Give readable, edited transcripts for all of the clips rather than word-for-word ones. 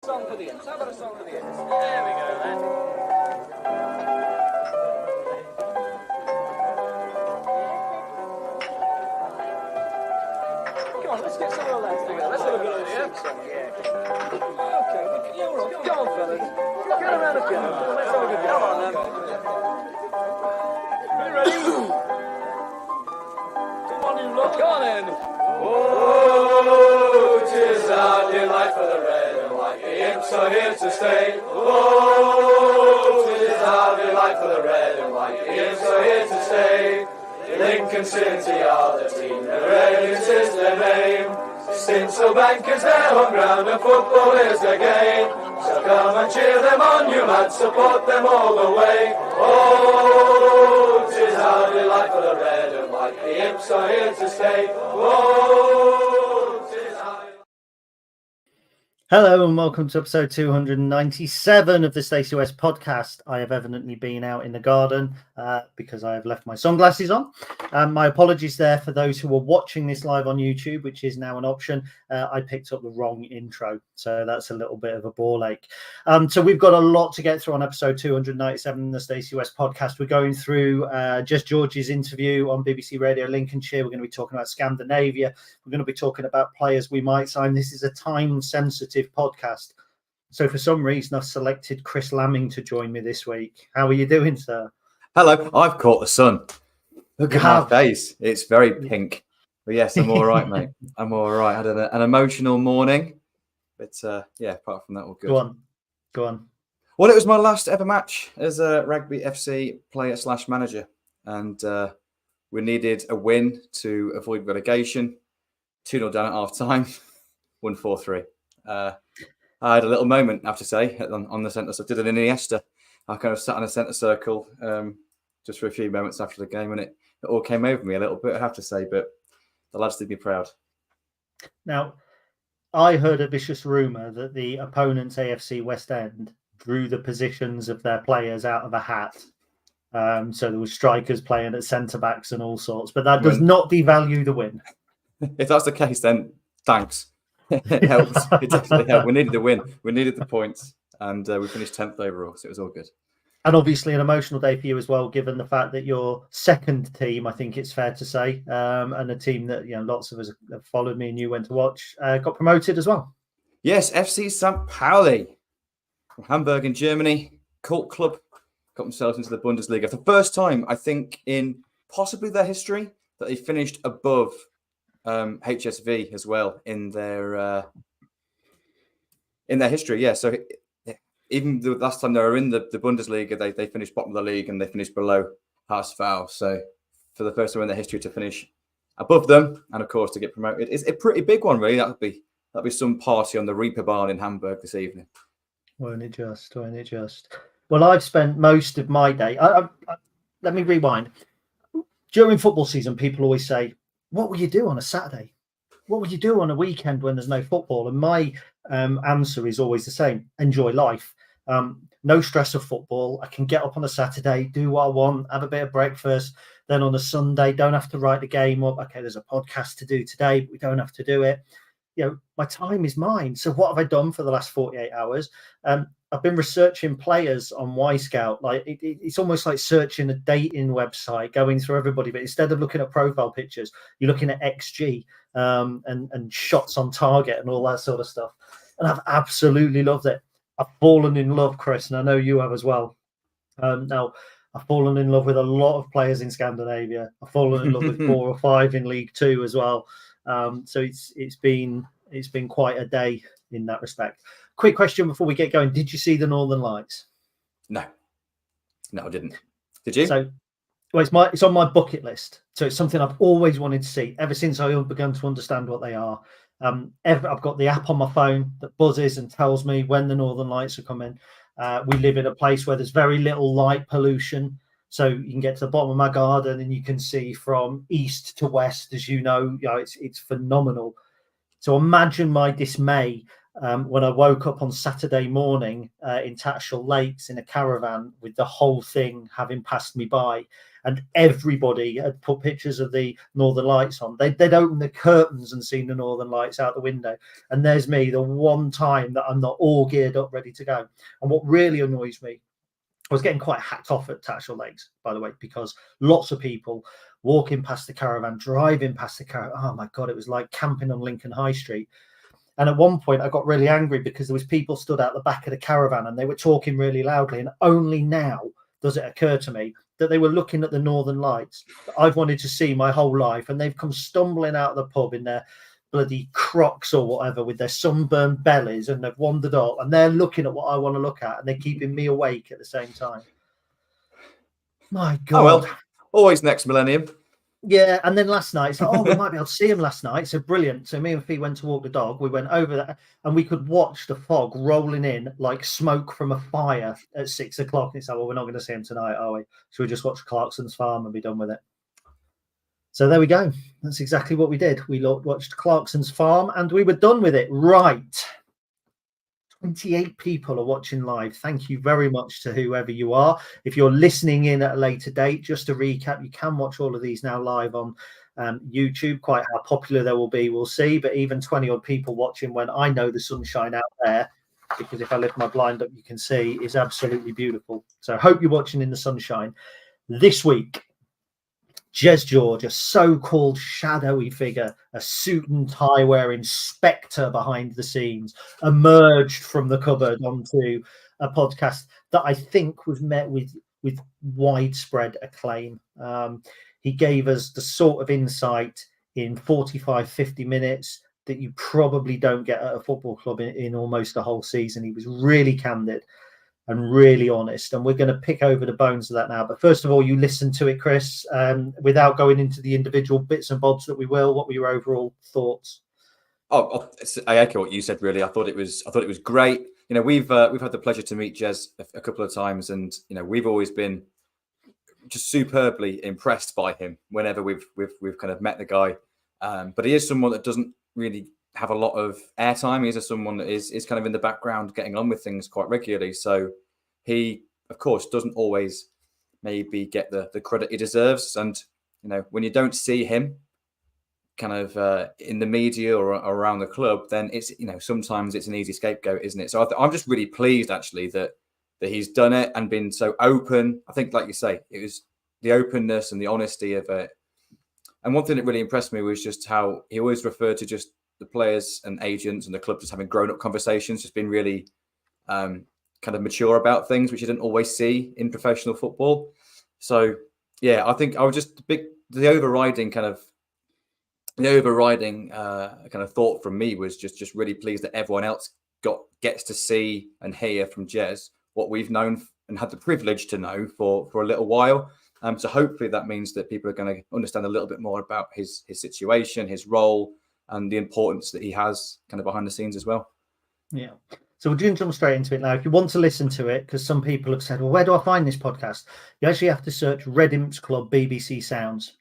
Song for the ends. How about a song for the ends? There we go then. Come on, let's get some of the lads together. Let's have a good idea. Okay, go on, fellas. Get around the piano. Let's have a good go. Come on, then. You ready? Come on, you lot. Go on, then. Oh, 'tis our delight for the red and white. The imps are here to stay. Oh, 'tis our delight for the red and white. The imps are here to stay. Lincoln City are the team. The Reds is their name. Stinsel Bank is their home ground and football is their game. So come and cheer them on, you lads. Support them all the way. Oh, 'tis our delight for the red and white. The imps are here to stay. Oh, 'tis our... Hello and welcome to episode 297 of the Stacey West podcast. I have evidently been out in the garden because I have left my sunglasses on. My apologies there for those who are watching this live on YouTube, which is now an option. I picked up the wrong intro, so that's a little bit of a ball ache. So we've got a lot to get through on episode 297 of the Stacey West podcast. We're going through Jez George's interview on BBC Radio Lincolnshire. We're going to be talking about Scandinavia. We're going to be talking about players we might sign. This is a time-sensitive podcast. So for some reason, I've selected Chris Lamming to join me this week. How are you doing, sir? Hello, I've caught the sun. Look at my face. It's very pink. But yes, I'm all right, mate. I'm all right. I had an emotional morning. But yeah, apart from that, all good. Go on. Well, it was my last ever match as a Rugby FC player/manager. And we needed a win to avoid relegation. 2-0 down at half-time. Won 4-3. I had a little moment, I have to say, on the centre. So I did an Iniesta. I kind of sat in a centre circle just for a few moments after the game, and it all came over me a little bit, I have to say. But the lads did me proud. Now, I heard a vicious rumour that the opponent's AFC West End drew the positions of their players out of a hat. So there were strikers playing at centre-backs and all sorts. But that does not devalue the win. If that's the case, then thanks. It helps. It definitely helped. We needed the win. We needed the points. And we finished 10th overall, so it was all good. And obviously an emotional day for you as well, given the fact that your second team, I think it's fair to say, and a team that lots of us have followed me and you went to watch, got promoted as well. Yes, FC St. Pauli from Hamburg in Germany, cult club, got themselves into the Bundesliga. For the first time, I think, in possibly their history, that they finished above HSV as well in their history. Yeah, so even the last time they were in the Bundesliga, they finished bottom of the league and they finished below HSV. So for the first time in their history to finish above them and of course to get promoted, it's a pretty big one, really. That'd be some party on the Reeperbahn in Hamburg this evening. Won't it just? Well, I've spent most of my day. Let me rewind. During football season, people always say, what will you do on a Saturday? What will you do on a weekend when there's no football? And my answer is always the same. Enjoy life. No stress of football. I can get up on a Saturday, do what I want, have a bit of breakfast. Then on a Sunday, don't have to write the game up. Okay, there's a podcast to do today, but we don't have to do it. My time is mine. So what have I done for the last 48 hours? I've been researching players on Y-Scout. Like it's almost like searching a dating website, going through everybody. But instead of looking at profile pictures, you're looking at XG and shots on target and all that sort of stuff. And I've absolutely loved it. I've fallen in love, Chris, and I know you have as well. Now, I've fallen in love with a lot of players in Scandinavia. I've fallen in love with 4 or 5 in League Two as well. So it's been quite a day in that respect. Quick question before we get going. Did you see the Northern Lights? No, I didn't. Did you? So, well, it's on my bucket list. So it's something I've always wanted to see ever since I began to understand what they are. I've got the app on my phone that buzzes and tells me when the Northern Lights are coming. We live in a place where there's very little light pollution. So you can get to the bottom of my garden and you can see from east to west, as you know, it's phenomenal. So imagine my dismay when I woke up on Saturday morning in Tatchell Lakes in a caravan with the whole thing having passed me by, and everybody had put pictures of the Northern Lights on. They'd opened the curtains and seen the Northern Lights out the window. And there's me, the one time that I'm not all geared up, ready to go. And what really annoys me, I was getting quite hacked off at Tatchell Lakes, by the way, because lots of people walking past the caravan, driving past the caravan. Oh my God, it was like camping on Lincoln High Street. And at one point I got really angry because there was people stood out the back of the caravan and they were talking really loudly. And only now does it occur to me that they were looking at the Northern Lights that I've wanted to see my whole life. And they've come stumbling out of the pub in their bloody Crocs or whatever with their sunburned bellies, and they've wandered up and they're looking at what I want to look at, and they're keeping me awake at the same time. My God. Oh, well, always next millennium. Yeah, and then last night, it's like, oh, we might be able to see him last night. So brilliant. So me and Fee went to walk the dog. We went over there and we could watch the fog rolling in like smoke from a fire at 6 o'clock. It's like, well, we're not going to see him tonight, are we? Should we just watch Clarkson's Farm and be done with it? So there we go. That's exactly what we did. We watched Clarkson's Farm and we were done with it. Right. 28 people are watching live. Thank you very much to whoever you are. If you're listening in at a later date, just to recap, you can watch all of these now live on YouTube. Quite how popular they will be, we'll see. But even 20 odd people watching when I know the sunshine out there, because if I lift my blind up, you can see is absolutely beautiful. So I hope you're watching in the sunshine. This week, Jez George, a so-called shadowy figure, a suit and tie wearing spectre behind the scenes, emerged from the cupboard onto a podcast that I think was met with widespread acclaim. He gave us the sort of insight in 45, 50 minutes that you probably don't get at a football club in almost a whole season. He was really candid and really honest, and we're going to pick over the bones of that now. But first of all, you listened to it, Chris, without going into the individual bits and bobs that we will. What were your overall thoughts? Oh, I echo what you said. Really, I thought it was great. You know, we've had the pleasure to meet Jez a couple of times, and you know, we've always been just superbly impressed by him whenever we've kind of met the guy. But he is someone that doesn't really have a lot of airtime. He's someone that is kind of in the background, getting on with things quite regularly. So he, of course, doesn't always maybe get the credit he deserves. And you know, when you don't see him kind of in the media or around the club, then it's, you know, sometimes it's an easy scapegoat, isn't it? So I'm just really pleased actually that he's done it and been so open. I think, like you say, it was the openness and the honesty of it. And one thing that really impressed me was just how he always referred to just the players and agents and the club just having grown-up conversations, just being really kind of mature about things, which you didn't always see in professional football. So, yeah, I think I was just the overriding kind of thought from me was just really pleased that everyone else gets to see and hear from Jez what we've known and had the privilege to know for a little while. So hopefully that means that people are going to understand a little bit more about his situation, his role, and the importance that he has kind of behind the scenes as well. Yeah. So we're going to jump straight into it now. If you want to listen to it, because some people have said, well, where do I find this podcast? You actually have to search Red Imps Club BBC Sounds.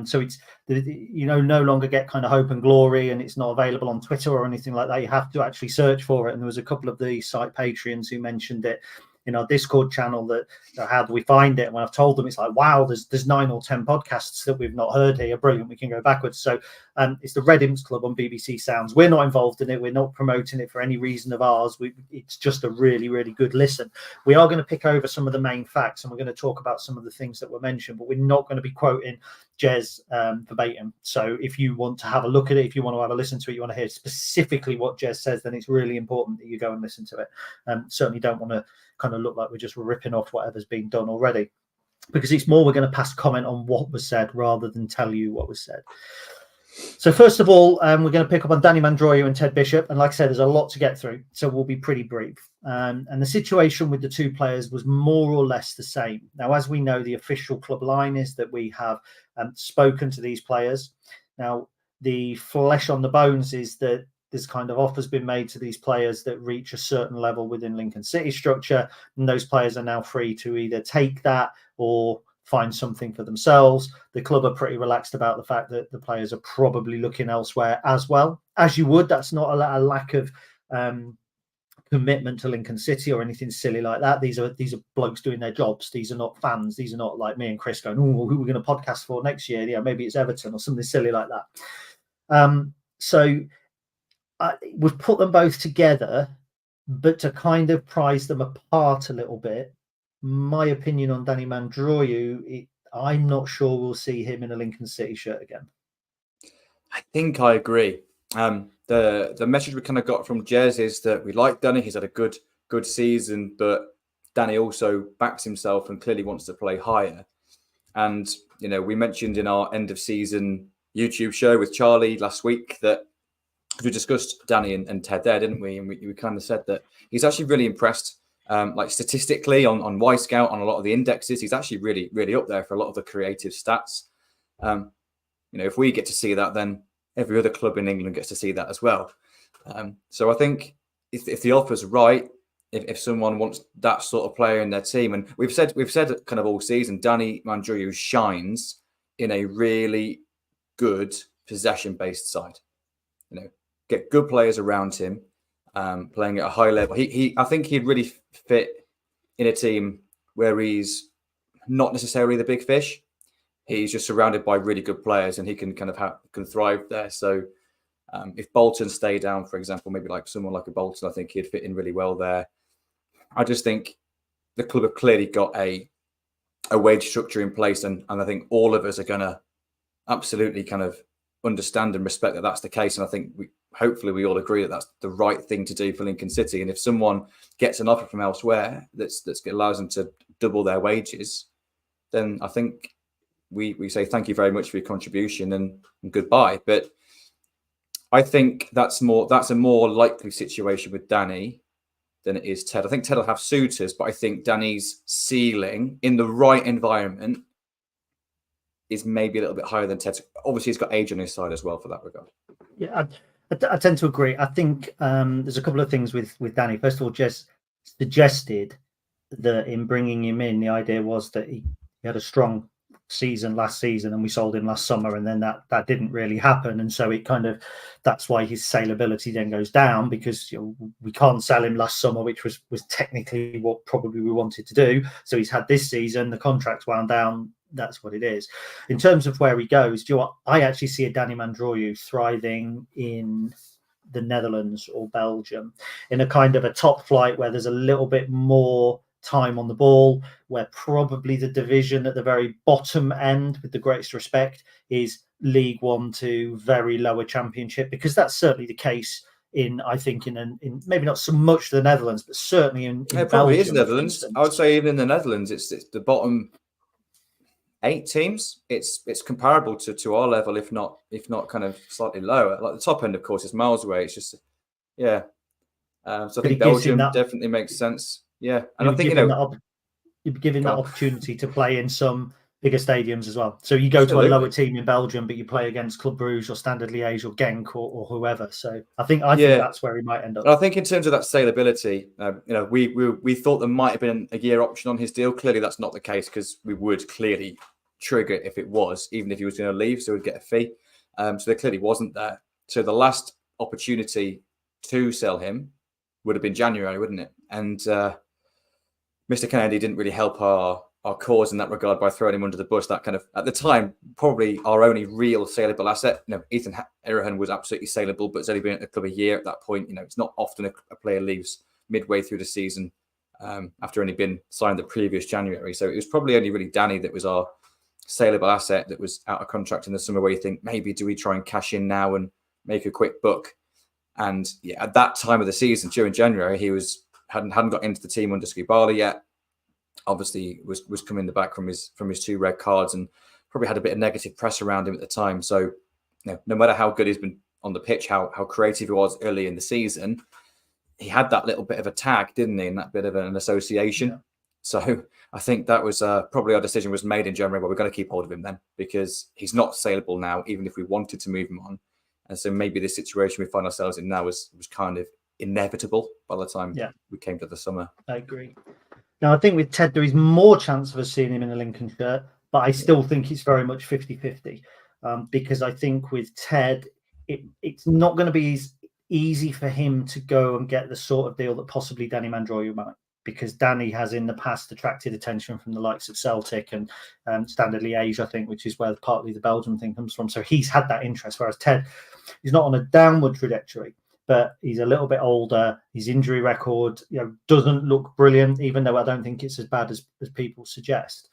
So it's, you know, no longer get kind of Hope and Glory, and it's not available on Twitter or anything like that. You have to actually search for it. And there was a couple of the site Patreons who mentioned it in our Discord channel, that how do we find it? And when I've told them, it's like, wow, there's 9 or 10 podcasts that we've not heard here. Brilliant, we can go backwards. So it's the Red Imps Club on BBC Sounds. We're not involved in it. We're not promoting it for any reason of ours. It's just a really, really good listen. We are going to pick over some of the main facts, and we're going to talk about some of the things that were mentioned, but we're not going to be quoting Jez verbatim. So if you want to have a look at it, if you want to have a listen to it, you want to hear specifically what Jez says, then it's really important that you go and listen to it. Certainly don't want to kind of look like we're just ripping off whatever's been done already, because it's more we're going to pass comment on what was said rather than tell you what was said. So first of all, we're going to pick up on Danny Mandroiu and Ted Bishop, and like I said, there's a lot to get through, so we'll be pretty brief. And the situation with the two players was more or less the same. Now, as we know, the official club line is that we have spoken to these players. Now, the flesh on the bones is that there's kind of offers been made to these players that reach a certain level within Lincoln City structure, and those players are now free to either take that or find something for themselves. The club are pretty relaxed about the fact that the players are probably looking elsewhere as well, as you would. That's not a lack of commitment to Lincoln City or anything silly like that. These are blokes doing their jobs. These are not fans. These are not like me and Chris going, oh, who are we going to podcast for next year? Yeah, maybe it's Everton or something silly like that. So we've put them both together, but to kind of prize them apart a little bit, my opinion on Danny Mandroiu, I'm not sure we'll see him in a Lincoln City shirt again. I think I agree. The message we kind of got from Jez is that we like Danny. He's had a good season, but Danny also backs himself and clearly wants to play higher. And, we mentioned in our end of season YouTube show with Charlie last week that we discussed Danny and Ted there, didn't we? And we kind of said that he's actually really impressed, like statistically on Y Scout, on a lot of the indexes. He's actually really, really up there for a lot of the creative stats. If we get to see that, then every other club in England gets to see that as well. So I think if the offer's right, if someone wants that sort of player in their team, and we've said kind of all season, Danny Mandroiu shines in a really good possession-based side. Get good players around him, playing at a high level. I think he'd really fit in a team where he's not necessarily the big fish. He's just surrounded by really good players, and he can kind of can thrive there. So if Bolton stay down, for example, maybe like someone like a Bolton, I think he'd fit in really well there. I just think the club have clearly got a wage structure in place, and I think all of us are going to absolutely kind of understand and respect that that's the case. And I think hopefully we all agree that that's the right thing to do for Lincoln City. And if someone gets an offer from elsewhere that allows them to double their wages, then I think we say thank you very much for your contribution and goodbye. But I think that's a more likely situation with Danny than it is Ted. I think Ted will have suitors, but I think Danny's ceiling in the right environment is maybe a little bit higher than Ted's. Obviously, he's got age on his side as well for that regard. Yeah, I tend to agree. I think there's a couple of things with Danny. First of all, Jez suggested that in bringing him in, the idea was that he had a strong season last season and we sold him last summer, and then that didn't really happen, and so it kind of, that's why his saleability then goes down, because we can't sell him last summer, which was technically what probably we wanted to do. So he's had this season, the contract's wound down, that's what it is. In terms of where he goes, I actually see a Danny Mandroiu thriving in the Netherlands or Belgium, in a kind of a top flight where there's a little bit more time on the ball, where probably the division at the very bottom end, with the greatest respect, is League 1 to very lower Championship, because that's certainly the case in maybe not so much the Netherlands, but certainly in it probably Belgium, is Netherlands. I would say even in the Netherlands, it's the bottom 8 teams. It's comparable to our level, if not kind of slightly lower. Like the top end, of course, is miles away. It's just So I think Belgium definitely makes sense. Yeah, and I think you'd be given that opportunity to play in some bigger stadiums as well. So you go to a lower team in Belgium, but you play against Club Brugge or Standard Liège or Genk or whoever. So I think that's where he might end up. I think in terms of that saleability, we thought there might have been a year option on his deal. Clearly, that's not the case, because we would clearly trigger it if it was, even if he was going to leave, so we'd get a fee. So there clearly wasn't there. So the last opportunity to sell him would have been January, wouldn't it? And Mr. Kennedy didn't really help our cause in that regard by throwing him under the bus. That kind of, at the time, probably our only real saleable asset. Ethan Errahan was absolutely saleable, but has only been at the club a year at that point. It's not often a player leaves midway through the season after only been signed the previous January. So it was probably only really Danny that was our saleable asset that was out of contract in the summer, where you think, maybe do we try and cash in now and make a quick buck? And yeah, at that time of the season, during January, he hadn't got into the team under Skubala yet. Obviously, was coming back from his 2 red cards, and probably had a bit of negative press around him at the time. So, no matter how good he's been on the pitch, how creative he was early in the season, he had that little bit of a tag, didn't he? And that bit of an association. Yeah. So I think that was probably our decision was made in January. Well, we're going to keep hold of him then, because he's not saleable now, even if we wanted to move him on. And so maybe the situation we find ourselves in now was kind of inevitable by the time we came to the summer. I agree. Now, I think with Ted, there is more chance of us seeing him in a Lincoln shirt, but I still think it's very much 50-50, because I think with Ted, it's not going to be easy for him to go and get the sort of deal that possibly Danny Mandroiu might, because Danny has in the past attracted attention from the likes of Celtic and Standard Liège, I think, which is where partly the Belgium thing comes from. So he's had that interest, whereas Ted is not on a downward trajectory, but he's a little bit older. His injury record, doesn't look brilliant, even though I don't think it's as bad as people suggest.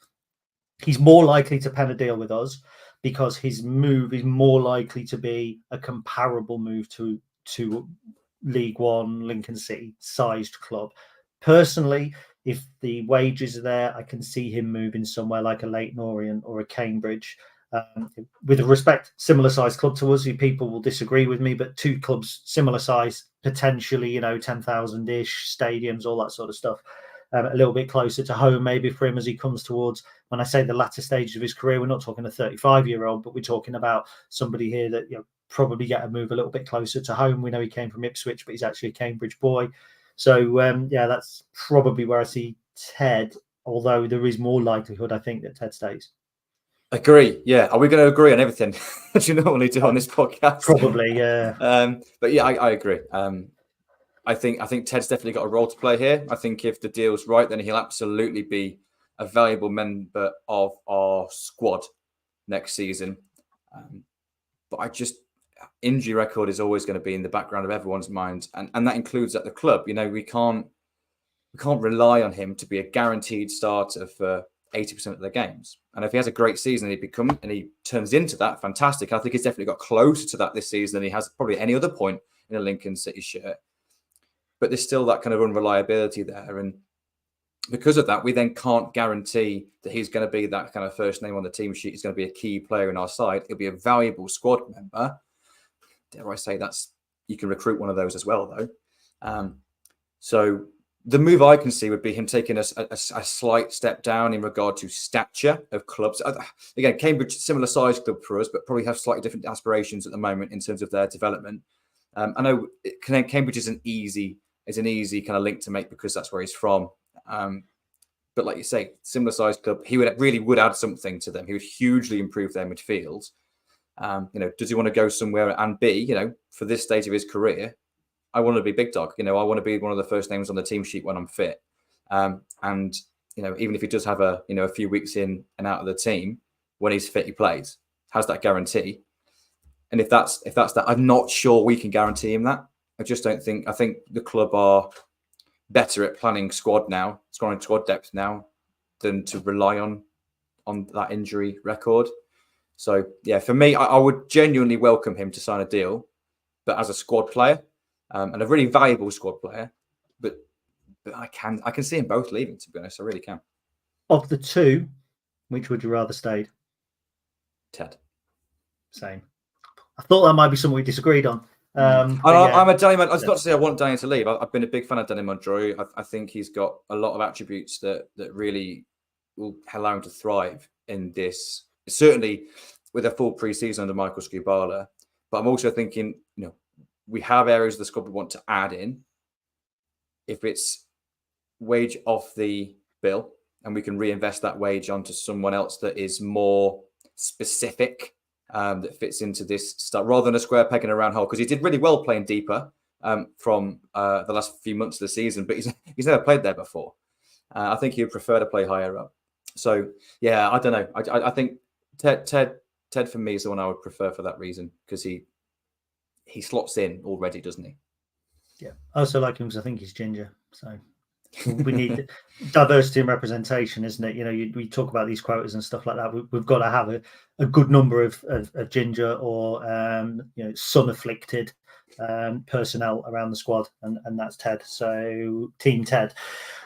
He's more likely to pen a deal with us because his move is more likely to be a comparable move to League One Lincoln City sized club. Personally, if the wages are there, I can see him moving somewhere like a Leyton Orient or a Cambridge. With respect, similar size club to us, people will disagree with me, but two clubs similar size, potentially, 10,000-ish stadiums, all that sort of stuff. A little bit closer to home, maybe for him as he comes towards, when I say the latter stage of his career, we're not talking a 35-year-old, but we're talking about somebody here that probably get a move a little bit closer to home. We know he came from Ipswich, but he's actually a Cambridge boy. So, that's probably where I see Ted, although there is more likelihood, I think, that Ted stays. Agree. Yeah. Are we going to agree on everything that you normally do on this podcast? Probably, yeah. But yeah, I agree. I think Ted's definitely got a role to play here. I think if the deal's right, then he'll absolutely be a valuable member of our squad next season. But injury record is always going to be in the background of everyone's mind, and that includes at the club. We can't rely on him to be a guaranteed starter for 80% of the games. And if he has a great season and he turns into that, fantastic. I think he's definitely got closer to that this season than he has probably any other point in a Lincoln City shirt. But there's still that kind of unreliability there. And because of that, we then can't guarantee that he's going to be that kind of first name on the team sheet. He's going to be a key player in our side. He'll be a valuable squad member. Dare I say you can recruit one of those as well, though. So the move I can see would be him taking a slight step down in regard to stature of clubs. Again, Cambridge, similar size club for us, but probably have slightly different aspirations at the moment in terms of their development. I know Cambridge is an easy kind of link to make because that's where he's from. But like you say, similar size club, he would add something to them. He would hugely improve their midfield. Does he want to go somewhere and be, for this stage of his career, I want to be big dog. I want to be one of the first names on the team sheet when I'm fit. And even if he does have a few weeks in and out of the team, when he's fit, he plays, has that guarantee. And if that's that, I'm not sure we can guarantee him that. I think the club are better at planning squad depth now than to rely on that injury record. So yeah, for me, I would genuinely welcome him to sign a deal, but as a squad player, and a really valuable squad player. But I can see them both leaving, to be honest. I really can. Of the two, which would you rather stayed? Ted. Same. I thought that might be something we disagreed on. I'm a Danny. I was not to say I want Danny to leave. I've been a big fan of Danny Mandroiu. I think he's got a lot of attributes that really will allow him to thrive in this. Certainly with a full pre-season under Michael Skubala. But I'm also thinking, we have areas of the squad we want to add in. If it's wage off the bill and we can reinvest that wage onto someone else that is more specific, that fits into this stuff, rather than a square peg in a round hole, because he did really well playing deeper from the last few months of the season, but he's never played there before. I think he would prefer to play higher up. So, yeah, I don't know. I think Ted for me is the one I would prefer for that reason, because he slots in already, doesn't he? Yeah, I also like him because I think he's ginger. So we need diversity and representation, isn't it? We talk about these quotas and stuff like that. We've got to have a good number of ginger or sun-afflicted personnel around the squad, and that's Ted. So Team Ted.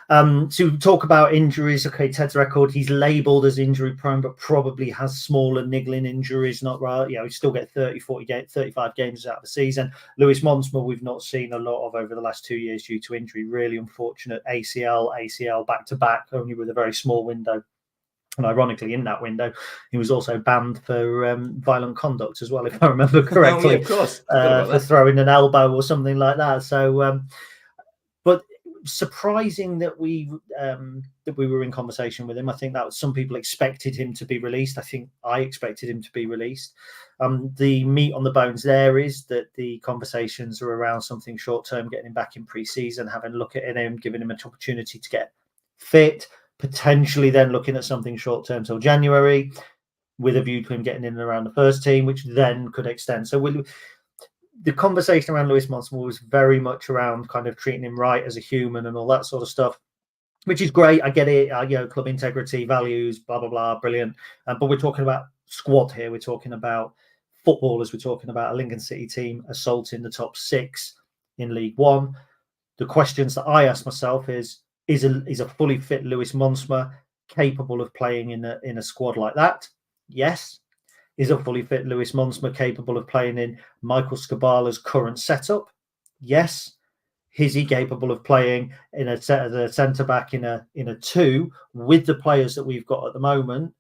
To talk about injuries, okay, Ted's record, he's labelled as injury prone, but probably has smaller niggling injuries, not right. He still get 35 games out of the season. Lewis Montsma, we've not seen a lot of over the last 2 years due to injury. Really unfortunate. ACL back to back, only with a very small window. And ironically, in that window, he was also banned for violent conduct as well, if I remember correctly. Oh, yeah, of course. For throwing an elbow or something like that. So, but surprising that we were in conversation with him. I think that some people expected him to be released. I think I expected him to be released. The meat on the bones there is that the conversations are around something short term, getting him back in pre-season, having a look at him, giving him an opportunity to get fit, potentially then looking at something short term till January, with a view to him getting in and around the first team, which then could extend. So the conversation around Lewis Montsma was very much around kind of treating him right as a human and all that sort of stuff, which is great. I get it. Club integrity, values, blah, blah, blah. Brilliant. But we're talking about squad here. We're talking about footballers. We're talking about a Lincoln City team assaulting the top 6 in League One. The questions that I ask myself is a fully fit Lewis Montsma capable of playing in a squad like that? Yes. Is a fully fit Lewis Montsma capable of playing in Michael Skubala's current setup? Yes. Is he capable of playing in a centre back in a 2 with the players that we've got at the moment?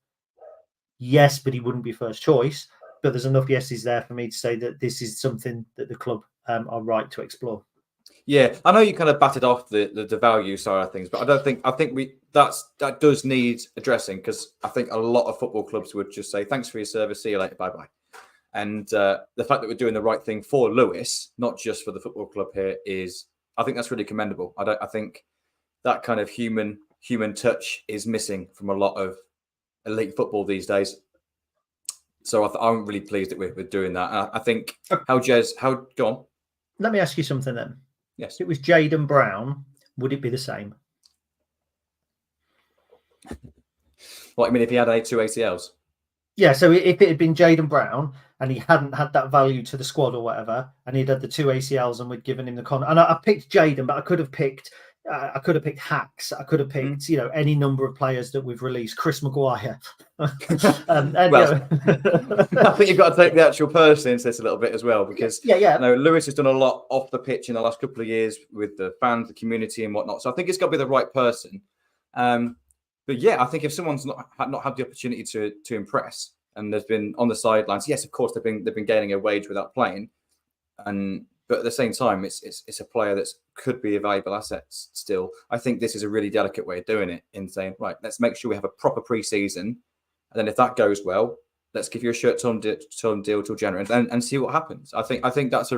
Yes, but he wouldn't be first choice. But there's enough yeses there for me to say that this is something that the club are right to explore. Yeah, I know you kind of batted off the value side of things, but I think that does need addressing, because I think a lot of football clubs would just say, thanks for your service, see you later, bye-bye. And the fact that we're doing the right thing for Lewis, not just for the football club here, I think that's really commendable. I think that kind of human touch is missing from a lot of elite football these days. So I'm really pleased that we're doing that. And I think go on. Let me ask you something then. Yes. If it was Jayden Brown, would it be the same? What, I mean, if he had 2 ACLs? Yeah, so if it had been Jayden Brown and he hadn't had that value to the squad or whatever, and he'd had the 2 ACLs and we'd given him the and I picked Jayden, but I could have picked Hacks. I could have picked, any number of players that we've released. Chris Maguire. I think you've got to take the actual person into this a little bit as well, because Lewis has done a lot off the pitch in the last couple of years with the fans, the community, and whatnot. So I think it's got to be the right person. But yeah, I think if someone's not had the opportunity to impress, and there's been on the sidelines, yes, of course they've been gaining a wage without playing, but at the same time, it's a player that could be a valuable asset still. I think this is a really delicate way of doing it, in saying, right, let's make sure we have a proper pre-season, and then if that goes well, let's give you a short-term deal till January and see what happens. I think that's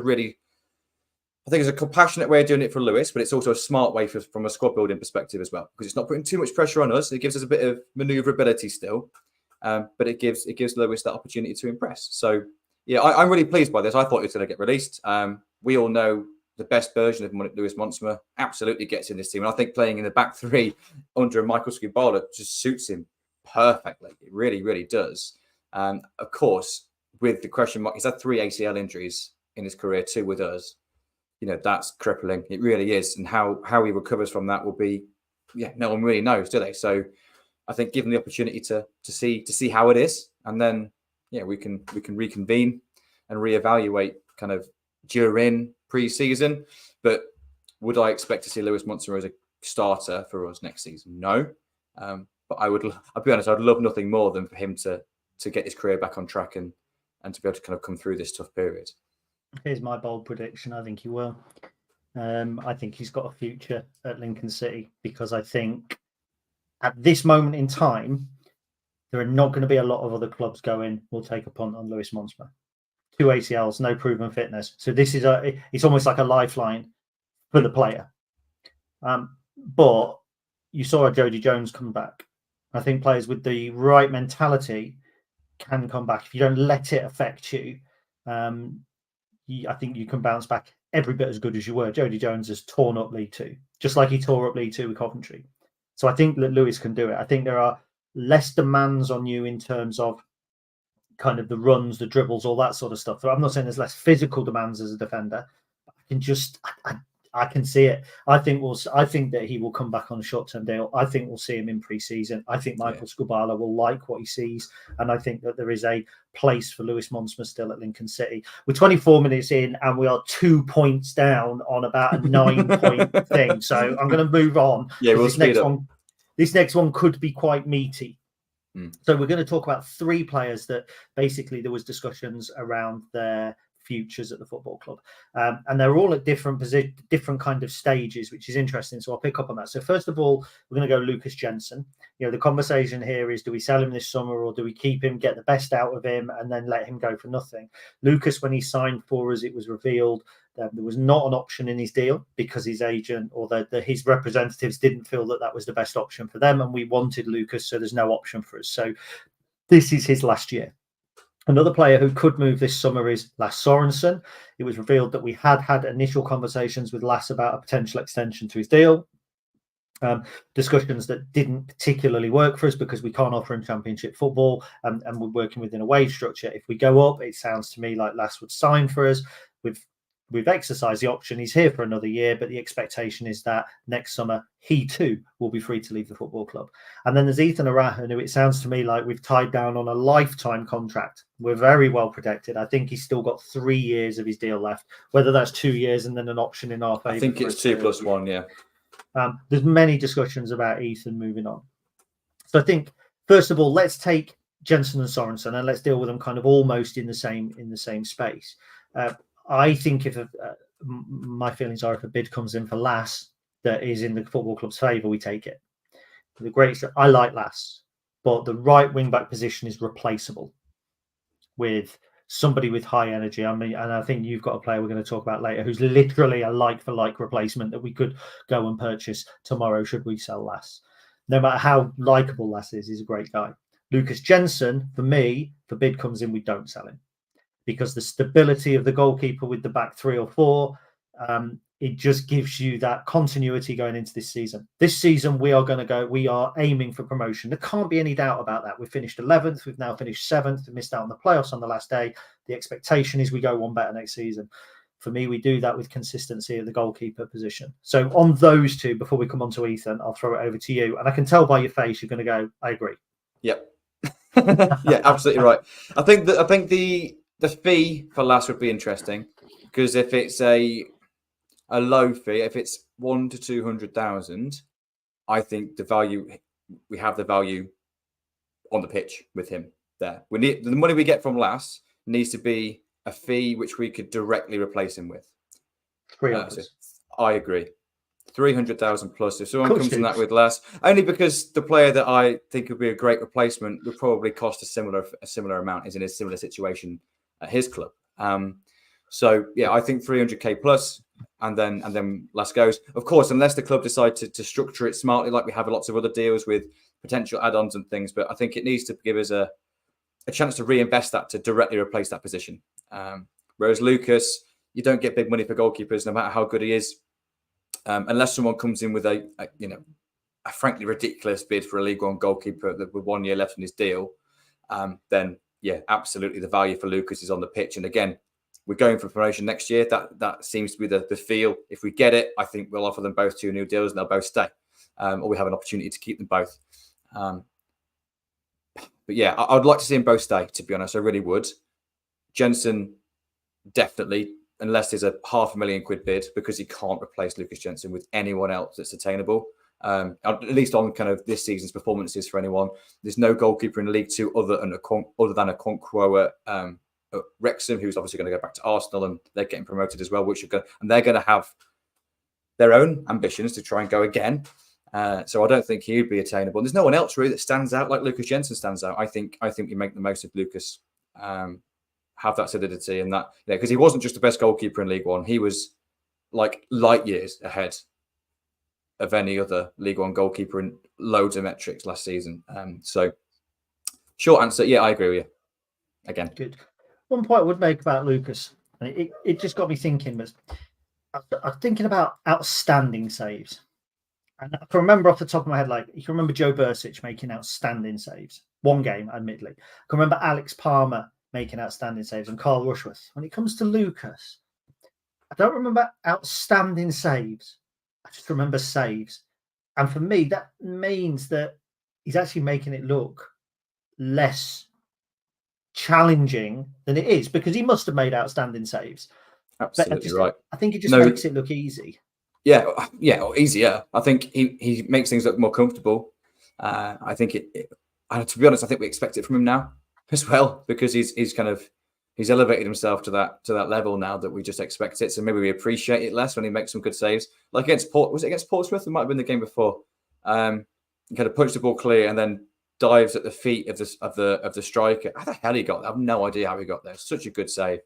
it's a compassionate way of doing it for Lewis, but it's also a smart way from a squad building perspective as well, because it's not putting too much pressure on us. It gives us a bit of manoeuvrability still, but it gives Lewis that opportunity to impress. So yeah, I'm really pleased by this. I thought he was going to get released. We all know the best version of Lewis Montsma absolutely gets in this team. And I think playing in the back 3 under Michael Skubala just suits him perfectly. It really, really does. Of course, with the question mark, he's had 3 ACL injuries in his career, 2 with us. That's crippling. It really is. And how he recovers from that will be, no one really knows, do they? So I think given the opportunity to see how it is, and then we can reconvene and reevaluate kind of during pre-season. But would I expect to see Lewis Montsma as a starter for us next season? No. But I'll be honest, I'd love nothing more than for him to get his career back on track and to be able to kind of come through this tough period. Here's my bold prediction. I think he will. I think he's got a future at Lincoln City, because I think at this moment in time, there are not going to be a lot of other clubs going, we'll take a punt on Lewis Montsma. 2 ACLs, no proven fitness. So this is it's almost like a lifeline for the player. But you saw Jody Jones come back. I think players with the right mentality can come back. If you don't let it affect you, I think you can bounce back every bit as good as you were. Jody Jones has torn up League 2, just like he tore up League 2 with Coventry. So I think that Lewis can do it. I think there are less demands on you in terms of kind of the runs, the dribbles, all that sort of stuff. I'm not saying there's less physical demands as a defender. I can see it. I think that he will come back on a short-term deal. I think we'll see him in pre-season. I think Michael Skubala will like what he sees, and I think that there is a place for Lewis Montsma still at Lincoln City. We're 24 minutes in, and we are 2 points down on about a 9-point thing. So I'm going to move on. Yeah, we'll speed up. This next one could be quite meaty. So we're going to talk about 3 players that basically there was discussions around their futures at the football club. And they're all at different kind of stages, which is interesting. So I'll pick up on that. So first of all, we're going to go Lucas Jensen. The conversation here is, do we sell him this summer or do we keep him, get the best out of him and then let him go for nothing? Lucas, when he signed for us, it was revealed that there was not an option in his deal because his agent or his representatives didn't feel that was the best option for them. And we wanted Lucas, so there's no option for us. So this is his last year. Another player who could move this summer is Lasse Sorensen. It was revealed that we had initial conversations with Lasse about a potential extension to his deal. Discussions that didn't particularly work for us because we can't offer him championship football and we're working within a wage structure. If we go up, it sounds to me like Lasse would sign for us. We've exercised the option. He's here for another year, but the expectation is that next summer he too will be free to leave the football club. And then there's Ethan Arahan, who it sounds to me like we've tied down on a lifetime contract. We're very well protected. I think he's still got 3 years of his deal left, whether that's 2 years and then an option in our favour. I think it's 2 + 1, yeah. There's many discussions about Ethan moving on. So I think, first of all, let's take Jensen and Sorensen and let's deal with them kind of almost in the same space. I think my feelings are if a bid comes in for Lasse that is in the football club's favour, we take it. I like Lasse, but the right wing back position is replaceable with somebody with high energy. I mean, and I think you've got a player we're going to talk about later who's literally a like for like replacement that we could go and purchase tomorrow should we sell Lasse. No matter how likeable Lasse is, he's a great guy. Lucas Jensen, for me, if a bid comes in, we don't sell him. Because the stability of the goalkeeper with the back 3 or 4, it just gives you that continuity going into this season. This season, we are aiming for promotion. There can't be any doubt about that. We finished 11th. We've now finished 7th. We missed out on the playoffs on the last day. The expectation is we go one better next season. For me, we do that with consistency at the goalkeeper position. So on those two, before we come on to Ethan, I'll throw it over to you. And I can tell by your face, you're going to go, I agree. Yep. Yeah, absolutely right. I think the fee for Lasse would be interesting because if it's a low fee, if it's 100,000 to 200,000, I think we have the value on the pitch with him there. We need the money we get from Lasse needs to be a fee which we could directly replace him with. So I agree. 300,000 plus. If someone comes in that with Lasse, only because the player that I think would be a great replacement would probably cost a similar amount, is in a similar situation at his club. So yeah, I think 300k plus, and then Lasse goes. Of course, unless the club decide to structure it smartly, like we have lots of other deals with potential add-ons and things. But I think it needs to give us a chance to reinvest that to directly replace that position. Whereas Lucas, you don't get big money for goalkeepers, no matter how good he is, unless someone comes in with a frankly ridiculous bid for a League One goalkeeper with 1 year left in his deal. Then yeah, absolutely, the value for Lucas is on the pitch. And again, we're going for promotion next year. That seems to be the feel. If we get it, I think we'll offer them both 2 new deals and they'll both stay, or we have an opportunity to keep them both. But yeah, I'd like to see them both stay, to be honest. I really would. Jensen, definitely, unless there's a £500,000 bid, because he can't replace Lucas Jensen with anyone else that's attainable. At least on kind of this season's performances for anyone. There's no goalkeeper in League Two other than a Conqueror at Wrexham, who's obviously going to go back to Arsenal, and they're getting promoted as well, and they're going to have their own ambitions to try and go again. So I don't think he would be attainable. And there's no one else really that stands out like Lucas Jensen stands out. I think we make the most of Lucas, have that solidity and that, because he wasn't just the best goalkeeper in League One. He was like light years ahead of any other League One goalkeeper in loads of metrics last season. So short answer, yeah, I agree with you. Again. Good. One point I would make about Lucas, and it just got me thinking, was I'm thinking about outstanding saves. And I can remember off the top of my head, like you can remember Joe Bursic making outstanding saves. One game, admittedly. I can remember Alex Palmer making outstanding saves and Carl Rushworth. When it comes to Lucas, I don't remember outstanding saves. I just remember saves. And for me, that means that he's actually making it look less challenging than it is, because he must have made outstanding saves. Absolutely right. I think it just makes it look easy. Yeah, easier. I think he makes things look more comfortable. I think to be honest, I think we expect it from him now as well, because he's kind of he's elevated himself to that level now that we just expect it. So maybe we appreciate it less when he makes some good saves. Like against was it against Portsmouth? It might have been the game before. He kind of punched the ball clear and then dives at the feet of the striker. How the hell he got there? I have no idea how he got there. Such a good save.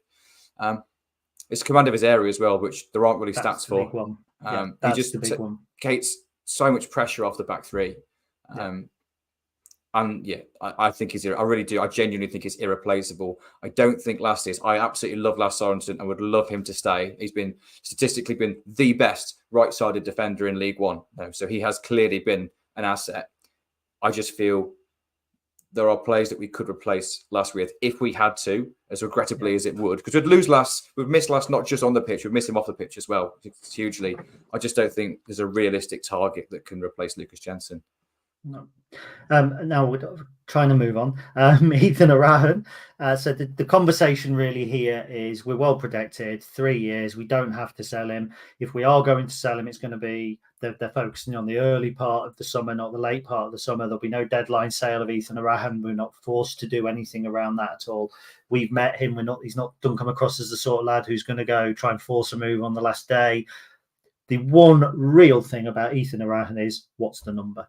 It's command of his area as well, which there aren't really stats for. Big one. He just takes so much pressure off the back three. And yeah, I think he's. I really do. I genuinely think he's irreplaceable. I don't think I absolutely love Lars Sørensen and would love him to stay. He's been statistically been the best right-sided defender in League One. So he has clearly been an asset. I just feel there are players that we could replace Lars with if we had to, as regrettably as it would, because we'd lose Lars. We'd miss Lars not just on the pitch, we'd miss him off the pitch as well, hugely. I just don't think there's a realistic target that can replace Lucas Jensen. No. Now we're trying to move on. Ethan Arahan. So the conversation really here is we're well protected, 3 years. We don't have to sell him. If we are going to sell him, it's going to be they're focusing on the early part of the summer, not the late part of the summer. There'll be no deadline sale of Ethan Arahan. We're not forced to do anything around that at all. We've met him. He's not come across as the sort of lad who's going to go try and force a move on the last day. The one real thing about Ethan Arahan is what's the number?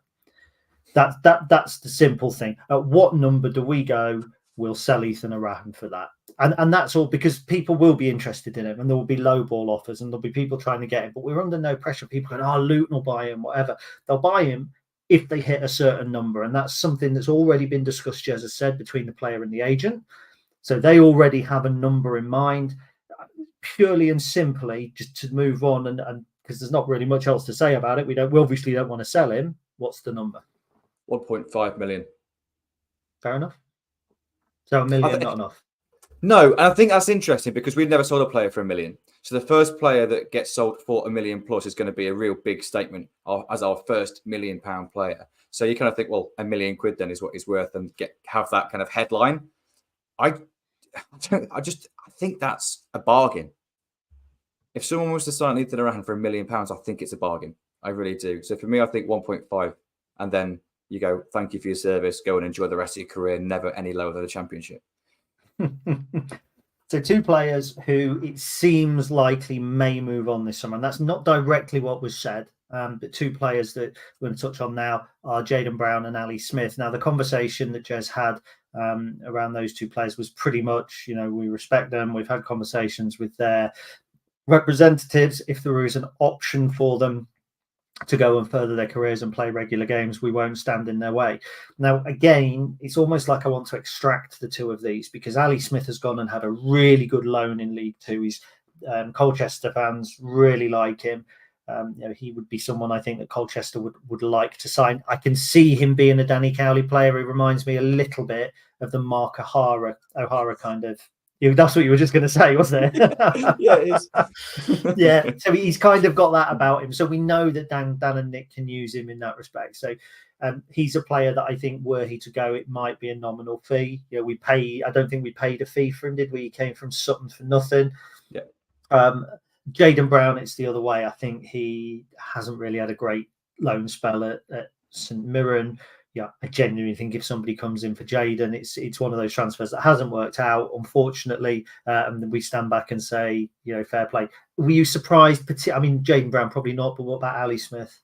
That's the simple thing. At what number do we go? We'll sell Ethan Arahan for that, and that's all because people will be interested in him, and there will be low ball offers, and there'll be people trying to get him. But we're under no pressure. People going, "Oh, Luton will buy him, whatever." They'll buy him if they hit a certain number, and that's something that's already been discussed, Jez has said, between the player and the agent. So they already have a number in mind, purely and simply, just to move on, and because there's not really much else to say about it. We obviously don't want to sell him. What's the number? 1.5 million. Fair enough. So $1 million, not enough. No, and I think that's interesting because we've never sold a player for $1 million. So the first player that gets sold for $1 million plus is going to be a real big statement as our first £1 million player. So you kind of think, well, £1 million then is what he's worth, and have that kind of headline. I think that's a bargain. If someone was to sign Ethan Arahan for £1 million, I think it's a bargain. I really do. So for me, I think 1.5, and then you go, thank you for your service, go and enjoy the rest of your career, never any lower than the Championship. So two players who it seems likely may move on this summer, and that's not directly what was said, but two players that we're going to touch on now are Jayden Brown and Ali Smith. Now, the conversation that Jez had around those two players was pretty much, we respect them. We've had conversations with their representatives. If there is an option for them to go and further their careers and play regular games, we won't stand in their way. Now, again, it's almost like I want to extract the two of these because Ali Smith has gone and had a really good loan in League Two. He's Colchester fans really like him. He would be someone I think that Colchester would like to sign. I can see him being a Danny Cowley player. He reminds me a little bit of the Mark O'Hara kind of. That's what you were just going to say, wasn't it? Yeah, it is. Yeah, so he's kind of got that about him. So we know that Dan and Nick can use him in that respect. So he's a player that I think were he to go, it might be a nominal fee. I don't think we paid a fee for him, did we? He came from Sutton for nothing. Yeah. Jayden Brown, it's the other way. I think he hasn't really had a great loan spell at St Mirren. Yeah, I genuinely think if somebody comes in for Jayden, it's one of those transfers that hasn't worked out, unfortunately. And we stand back and say, fair play. Were you surprised? Jayden Brown probably not, but what about Ali Smith?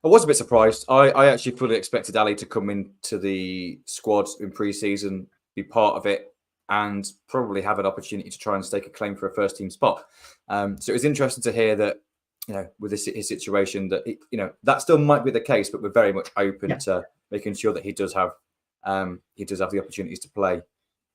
I was a bit surprised. I actually fully expected Ali to come into the squad in pre-season, be part of it, and probably have an opportunity to try and stake a claim for a first-team spot. So it was interesting to hear that, with his situation, that that still might be the case, but we're very much open to making sure that he does have the opportunities to play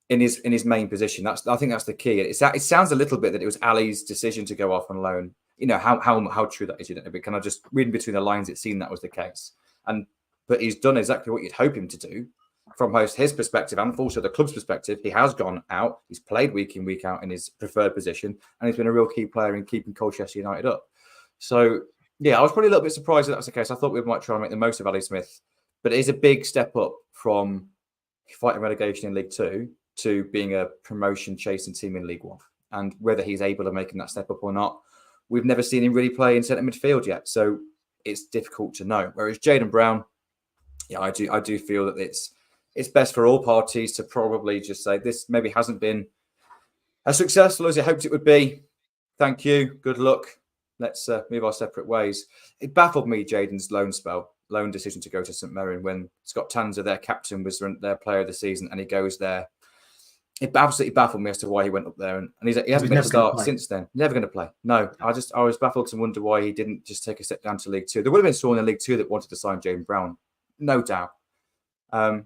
in his main position. I think that's the key. It sounds a little bit that it was Ali's decision to go off on loan. How true that is, you don't know. But kind of just reading between the lines, it seemed that was the case. But he's done exactly what you'd hope him to do from both his perspective and also the club's perspective. He has gone out. He's played week in, week out in his preferred position, and he's been a real key player in keeping Colchester United up. So, yeah, I was probably a little bit surprised that was the case. I thought we might try and make the most of Ali Smith, but it is a big step up from fighting relegation in League Two to being a promotion-chasing team in League One. And whether he's able to make that step up or not, we've never seen him really play in centre midfield yet. So it's difficult to know. Whereas Jayden Brown, I do feel that it's best for all parties to probably just say this maybe hasn't been as successful as I hoped it would be. Thank you. Good luck. Let's move our separate ways. It baffled me, Jayden's loan decision to go to St Mirren when Scott Tanser, their captain, was their player of the season, and he goes there. It absolutely baffled me as to why he went up there, and he hasn't been a start since then. Never going to play. No, I was baffled to wonder why he didn't just take a step down to League Two. There would have been someone in League Two that wanted to sign Jayden Brown, no doubt. But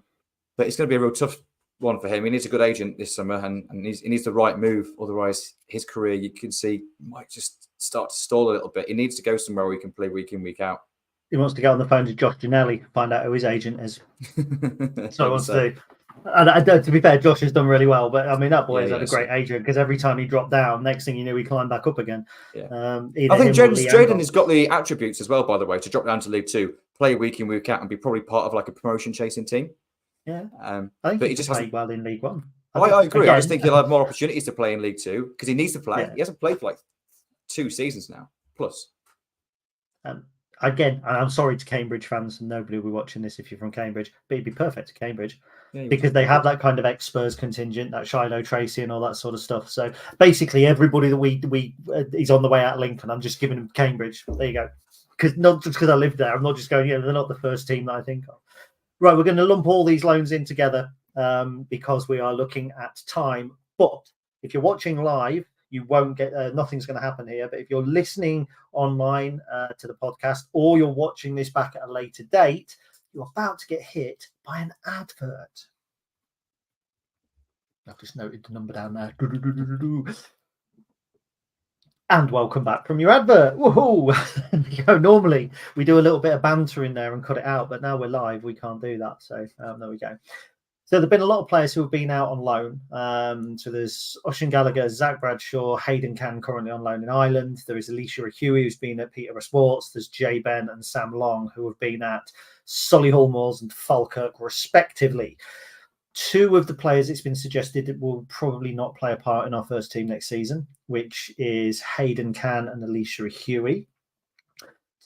it's going to be a real tough one for him. He needs a good agent this summer, and he needs the right move. Otherwise, his career, you can see, might just start to stall a little bit. He needs to go somewhere where he can play week in, week out. He wants to get on the phone to Josh Ginnelly, find out who his agent is. That's what he wants to do. And to be fair, Josh has done really well, but I mean, that boy has had a great agent, because every time he dropped down, next thing you knew, he climbed back up again. Yeah. I think Jayden has got the attributes as well, by the way, to drop down to League Two, play week in, week out, and be probably part of like a promotion chasing team. Yeah. I think but he just played well in League One. I agree. I just think he'll have more opportunities to play in League Two because he needs to play. Yeah. He hasn't played for like 2 seasons now, plus. Again, and I'm sorry to Cambridge fans, and nobody will be watching this if you're from Cambridge, but it'd be perfect to Cambridge because they have that kind of ex-Spurs contingent, that Shiloh Tracy and all that sort of stuff. So basically, everybody that we is on the way out of Lincoln, I'm just giving them Cambridge. There you go. Because not just because I live there, I'm not just going, they're not the first team that I think of. Right, we're going to lump all these loans in together because we are looking at time. But if you're watching live, you won't get nothing's going to happen here. But if you're listening online to the podcast, or you're watching this back at a later date, you're about to get hit by an advert. I've just noted the number down there. And welcome back from your advert. Woohoo! Normally we do a little bit of banter in there and cut it out, but now we're live, we can't do that. So there we go. So there've been a lot of players who have been out on loan. So there's Oisin Gallagher, Zach Bradshaw, Hayden Cann currently on loan in Ireland. There is Alicia Huey who's been at Peterborough Sports. There's Jay Ben and Sam Long who have been at Solihull Moors and Falkirk respectively. 2 of the players, it's been suggested, will probably not play a part in our first team next season, which is Hayden Cann and Alicia Huey.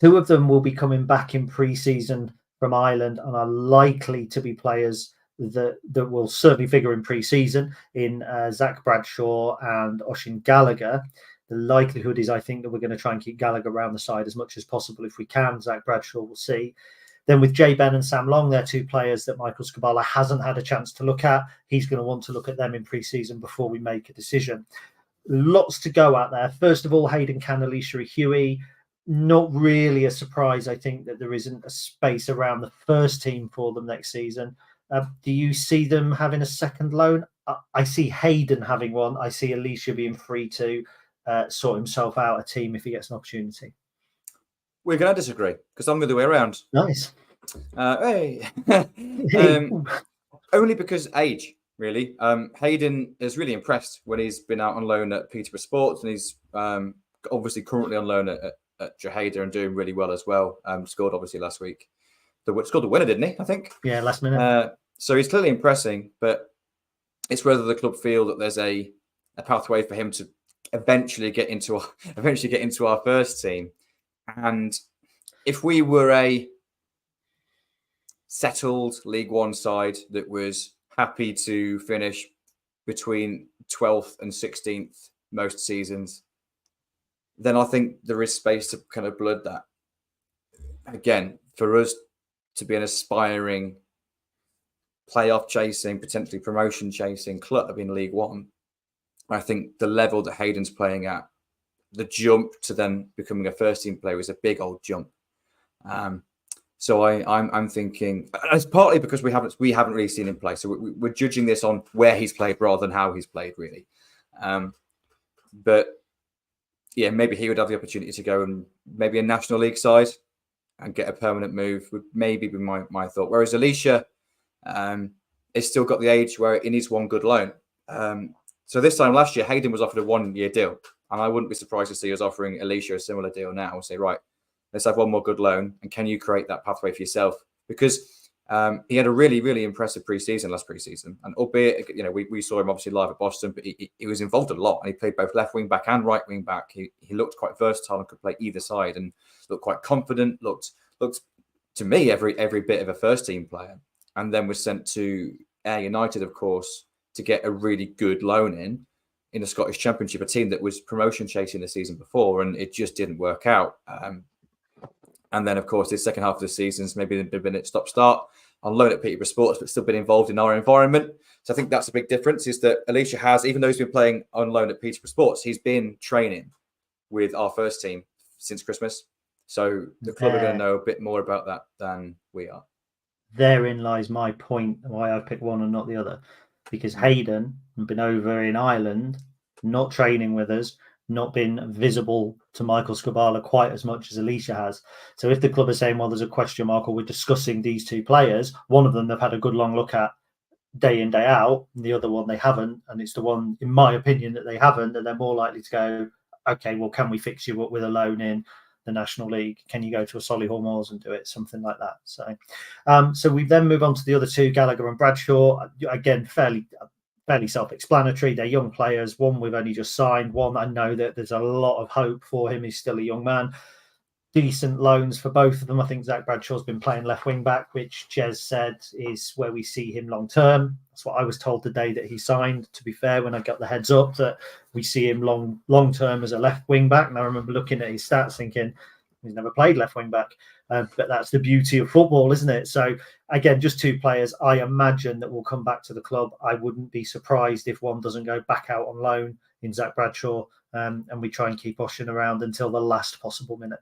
2 of them will be coming back in pre-season from Ireland and are likely to be players that will certainly figure in pre-season in Zach Bradshaw and Oisin Gallagher. The likelihood is, I think, that we're going to try and keep Gallagher around the side as much as possible if we can. Zach Bradshaw, we'll see. Then with Jay Ben and Sam Long, they're 2 players that Michael Skubala hasn't had a chance to look at. He's going to want to look at them in pre-season before we make a decision. Lots to go out there. First of all, Hayden Cann, Alicia Huey. Not really a surprise, I think, that there isn't a space around the first team for them next season. Do you see them having a second loan? I see Hayden having one. I see Alicia being free to sort himself out a team if he gets an opportunity. We're going to disagree because I'm the other way around. Nice. Hey. Only because age, really. Hayden is really impressed when he's been out on loan at Peterborough Sports, and he's obviously currently on loan at Drogheda and doing really well as well. Scored obviously last week. Scored the winner, didn't he? I think. Yeah, last minute. So he's clearly impressing, but it's whether the club feel that there's a pathway for him to eventually get into our first team. And if we were a settled League One side that was happy to finish between 12th and 16th most seasons, then I think there is space to kind of blood that. Again, for us to be an aspiring playoff chasing, potentially promotion chasing club in League One, I think the level that Hayden's playing at, the jump to then becoming a first team player is a big old jump. So I'm thinking, it's partly because we haven't really seen him play, so we're judging this on where he's played rather than how he's played, really. But yeah, maybe he would have the opportunity to go and maybe a National League side and get a permanent move would maybe be my thought. Whereas Alicia has still got the age where he needs one good loan. So this time last year, Hayden was offered a 1-year deal. And I wouldn't be surprised to see us offering Alicia a similar deal now and say, right, let's have one more good loan. And can you create that pathway for yourself? Because he had a really, really impressive last pre-season. And albeit, we saw him obviously live at Boston, but he was involved a lot. And he played both left wing back and right wing back. He looked quite versatile and could play either side and looked quite confident, looked to me every bit of a first team player. And then was sent to Ayr United, of course, to get a really good loan in. in the Scottish Championship, a team that was promotion chasing the season before, and it just didn't work out. And then, of course, this second half of the season's maybe been at stop-start on loan at Peterborough Sports, but still been involved in our environment. So I think that's a big difference, is that Elisha has, even though he's been playing on loan at Peterborough Sports, he's been training with our first team since Christmas. So the club are going to know a bit more about that than we are. Therein lies my point, why I picked one and not the other. Because Hayden had been over in Ireland, not training with us, not been visible to Michael Skubala quite as much as Elisha has. So if the club is saying, well, there's a question mark, or we're discussing these two players, one of them they've had a good long look at day in, day out, and the other one they haven't, and it's the one, in my opinion, that they haven't, and they're more likely to go, okay, well, can we fix you up with a loan in the National League? Can you go to a Solihull Moors and do it? Something like that. So we then move on to the other two, Gallagher and Bradshaw. Again, fairly self-explanatory. They're young players. One we've only just signed. One I know that there's a lot of hope for him. He's still a young man. Decent loans for both of them. I think Zach Bradshaw's been playing left wing back, which Jez said is where we see him long term. That's what I was told the day that he signed, to be fair, when I got the heads up that we see him long term as a left wing back. And I remember looking at his stats thinking, he's never played left wing back. But that's the beauty of football, isn't it? So again, just two players I imagine that will come back to the club. I wouldn't be surprised if one doesn't go back out on loan in Zach Bradshaw, and we try and keep Oshin around until the last possible minute.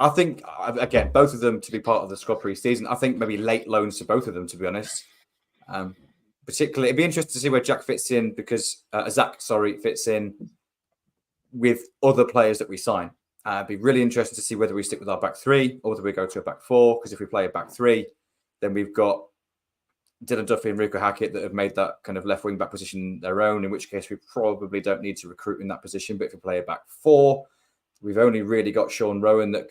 I think, again, both of them to be part of the squad pre-season. I think maybe late loans to both of them, to be honest. Particularly, it'd be interesting to see where Zach fits in with other players that we sign. It'd be really interesting to see whether we stick with our back three or whether we go to a back four. Because if we play a back three, then we've got Dylan Duffy and Rico Hackett that have made that kind of left wing back position their own, in which case we probably don't need to recruit in that position. But if we play a back four, we've only really got Sean Rowan that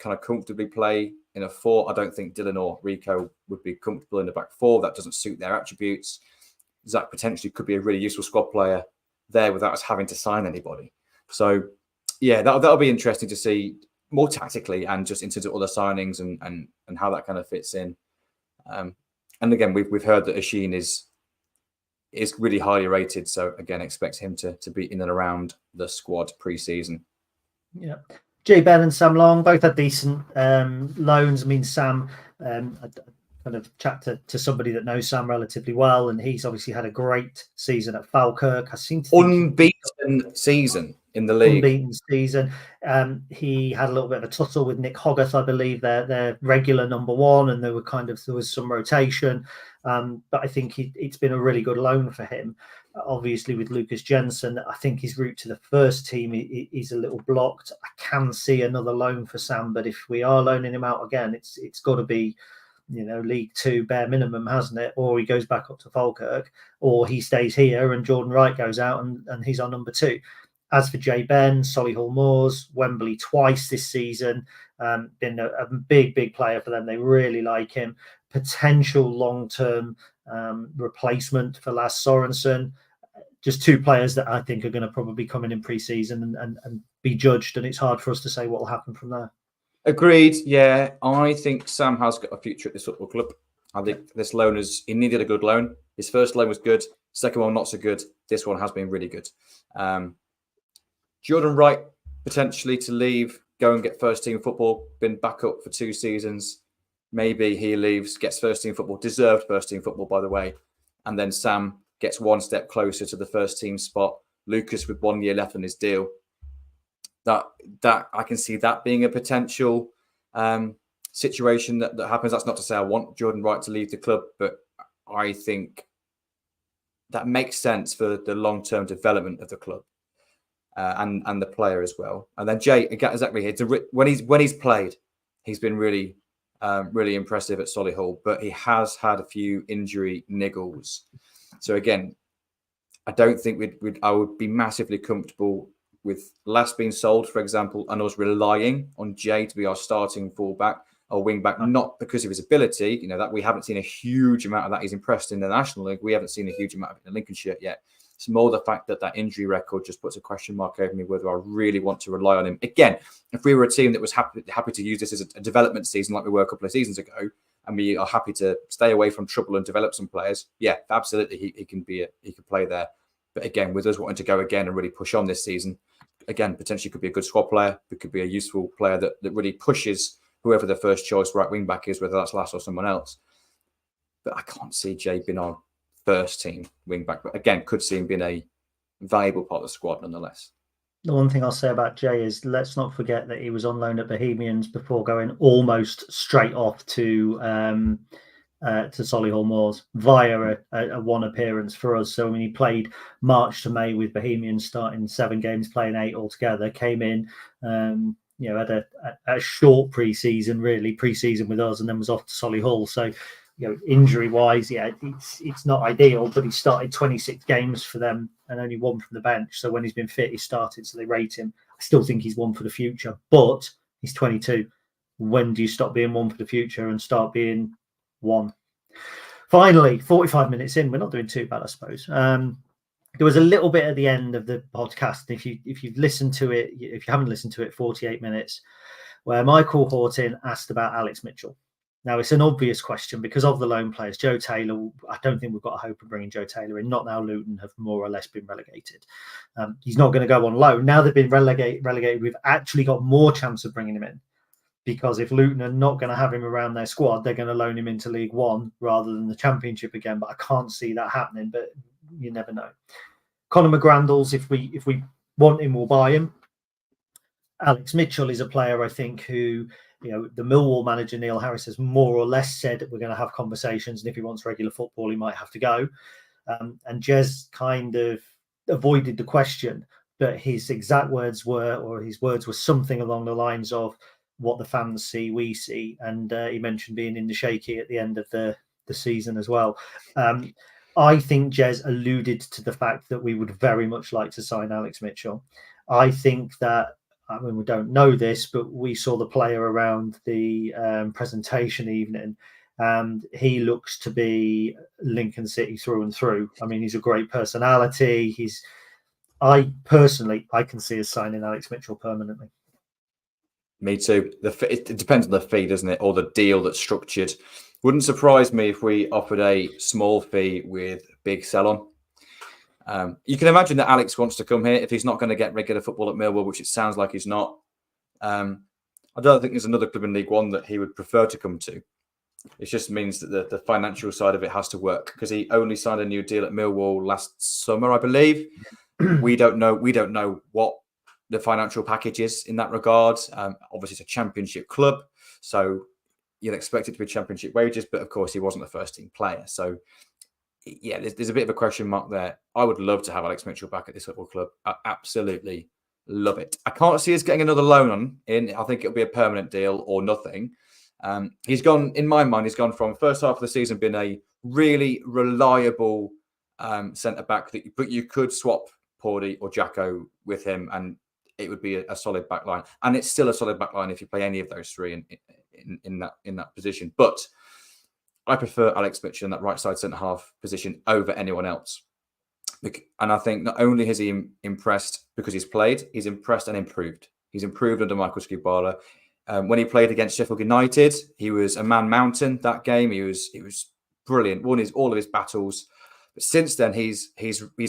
kind of comfortably play in a four. I don't think Dylan or Rico would be comfortable in the back four. That doesn't suit their attributes. Zach potentially could be a really useful squad player there without us having to sign anybody. So, yeah, that'll be interesting to see more tactically and just in terms of other signings and how that kind of fits in. And again, we've heard that Oshin is really highly rated. So again, expect him to be in and around the squad pre-season. Yeah. Jay Ben and Sam Long both had decent loans. I mean, Sam, I kind of chat to somebody that knows Sam relatively well, and he's obviously had a great season at Falkirk. I seem to think unbeaten season in the league. Unbeaten season. He had a little bit of a tussle with Nick Hogarth, I believe, their regular number one, and there was some rotation. But I think it's been a really good loan for him. Obviously, with Lucas Jensen, I think his route to the first team is a little blocked. I can see another loan for Sam, but if we are loaning him out again, it's got to be, League Two bare minimum, hasn't it? Or he goes back up to Falkirk, or he stays here and Jordan Wright goes out and he's our number two. As for Jay Ben, Solihull Moors, Wembley twice this season, been a big player for them. They really like him. Potential long-term replacement for Lars Sorensen. Just two players that I think are going to probably come in pre-season and be judged, and it's hard for us to say what will happen from there. Agreed. Yeah, I think Sam has got a future at this football club. I think this loan he needed a good loan. His first loan was good. Second one, not so good. This one has been really good. Jordan Wright, potentially to leave, go and get first team football, been back up for 2 seasons. Maybe he leaves, gets first team football, deserved first team football, by the way. And then Sam gets one step closer to the first team spot. Lucas with 1 year left on his deal. That I can see that being a potential situation that happens. That's not to say I want Jordan Wright to leave the club, but I think that makes sense for the long-term development of the club and the player as well. And then Jay, exactly, when he's played, he's been really impressive at Solihull, but he has had a few injury niggles. So again, I don't think I would be massively comfortable with Lass being sold, for example, and us relying on Jay to be our starting fullback or wing back, not because of his ability, that we haven't seen a huge amount of that. He's impressed in the National League. We haven't seen a huge amount of it in Lincolnshire yet. It's more the fact that injury record just puts a question mark over me whether I really want to rely on him. Again, if we were a team that was happy to use this as a development season like we were a couple of seasons ago, and we are happy to stay away from trouble and develop some players, yeah, absolutely, he can play there. But again, with us wanting to go again and really push on this season, again, potentially could be a good squad player. It could be a useful player that really pushes whoever the first choice right wing back is, whether that's Lass or someone else. But I can't see Jay being our first team wing back. But again, could see him being a valuable part of the squad nonetheless. The one thing I'll say about Jay is let's not forget that he was on loan at Bohemians before going almost straight off to Solihull Moors via a one appearance for us. So when he played March to May with Bohemians, starting 7 games, playing 8 altogether, came in, had a short pre-season with us, and then was off to Solihull. So, injury wise, it's not ideal, but he started 26 games for them and only 1 from the bench. So when he's been fit, he started, so they rate him. I still think he's one for the future, but he's 22. When do you stop being one for the future and start being one? Finally, 45 minutes in, we're not doing too bad, I suppose. There was a little bit at the end of the podcast, and if you've listened to it, if you haven't listened to it, 48 minutes, where Michael Horton asked about Alex Mitchell. Now, it's an obvious question because of the loan players. Joe Taylor, I don't think we've got a hope of bringing Joe Taylor in. Not now Luton have more or less been relegated. He's not going to go on loan. Now they've been relegated, we've actually got more chance of bringing him in. Because if Luton are not going to have him around their squad, they're going to loan him into League One rather than the Championship again. But I can't see that happening, but you never know. Conor McGrandles, if we want him, we'll buy him. Alex Mitchell is a player, I think, who, the Millwall manager, Neil Harris, has more or less said that we're going to have conversations, and if he wants regular football, he might have to go. And Jez kind of avoided the question, but his exact words were something along the lines of, what the fans see, we see. And he mentioned being in the shaky at the end of the season as well. I think Jez alluded to the fact that we would very much like to sign Alex Mitchell. I think that, we don't know this, but we saw the player around the presentation evening, and he looks to be Lincoln City through and through. I mean, he's a great personality. I can see us signing Alex Mitchell permanently. Me too. It depends on the fee, doesn't it? Or the deal that's structured. Wouldn't surprise me if we offered a small fee with big sell-on. You can imagine that Alex wants to come here if he's not going to get regular football at Millwall, which it sounds like he's not. I don't think there's another club in League One that he would prefer to come to. It just means that the financial side of it has to work, because he only signed a new deal at Millwall last summer, I believe. We don't know what the financial package is in that regard. Obviously, it's a Championship club, so you'd expect it to be Championship wages, but of course, he wasn't the first team player. So, yeah, there's a bit of a question mark there. I would love to have Alex Mitchell back at this football club. I absolutely love it. I can't see us getting another loan in. I think it'll be a permanent deal or nothing. He's gone, in my mind, he's gone from first half of the season being a really reliable centre-back, but you could swap Pordy or Jacko with him and it would be a solid back line. And it's still a solid back line if you play any of those three in that position. But I prefer Alex Mitchell in that right side centre half position over anyone else. And I think not only has he impressed because he's played, he's impressed and improved. He's improved under Michael Skubala. When he played against Sheffield United, he was a man mountain that game. He was brilliant, won all of his battles. But since then, he's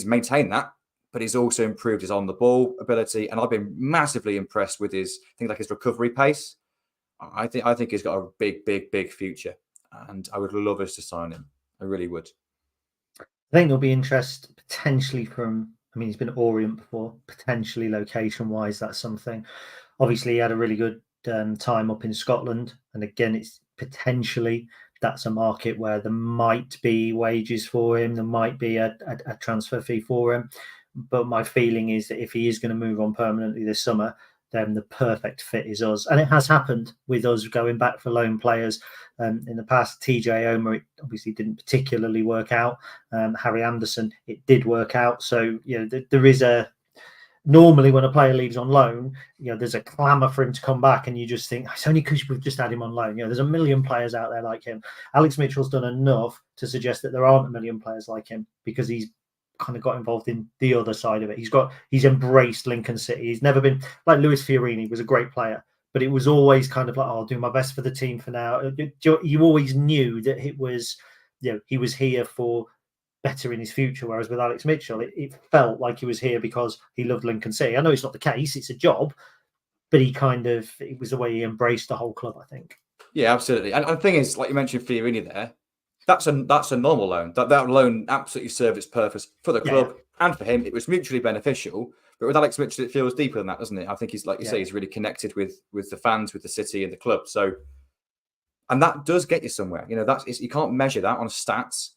maintained that, but he's also improved his on-the-ball ability. And I've been massively impressed with his recovery pace. I think he's got a big future. And I would love us to sign him. I really would. I think there'll be interest potentially from, he's been at Orient before, potentially location-wise, that's something. Obviously, he had a really good time up in Scotland. And again, it's potentially, that's a market where there might be wages for him. There might be a transfer fee for him. But my feeling is that if he is going to move on permanently this summer, then the perfect fit is us. And it has happened with us going back for loan players. In the past, TJ Omer, it obviously didn't particularly work out. Harry Anderson, it did work out. So, there is normally when a player leaves on loan, there's a clamour for him to come back, and you just think, it's only because we've just had him on loan. There's a million players out there like him. Alex Mitchell's done enough to suggest that there aren't a million players like him, because he's kind of got involved in the other side of it. He's embraced Lincoln City. He's never been like Luis Fiorini, was a great player, but it was always kind of like, I'll do my best for the team for now. You always knew that it was, he was here for better in his future. Whereas with Alex Mitchell, it felt like he was here because he loved Lincoln City. I know it's not the case; it's a job, but it was the way he embraced the whole club, I think. Yeah, absolutely. And the thing is, like you mentioned, Fiorini there, that's a normal loan. That loan absolutely served its purpose for the club and for him. It was mutually beneficial. But with Alex Mitchell, it feels deeper than that, doesn't it? I think he's, like you say, he's really connected with the fans, with the city and the club. So, and that does get you somewhere. You know, you can't measure that on stats,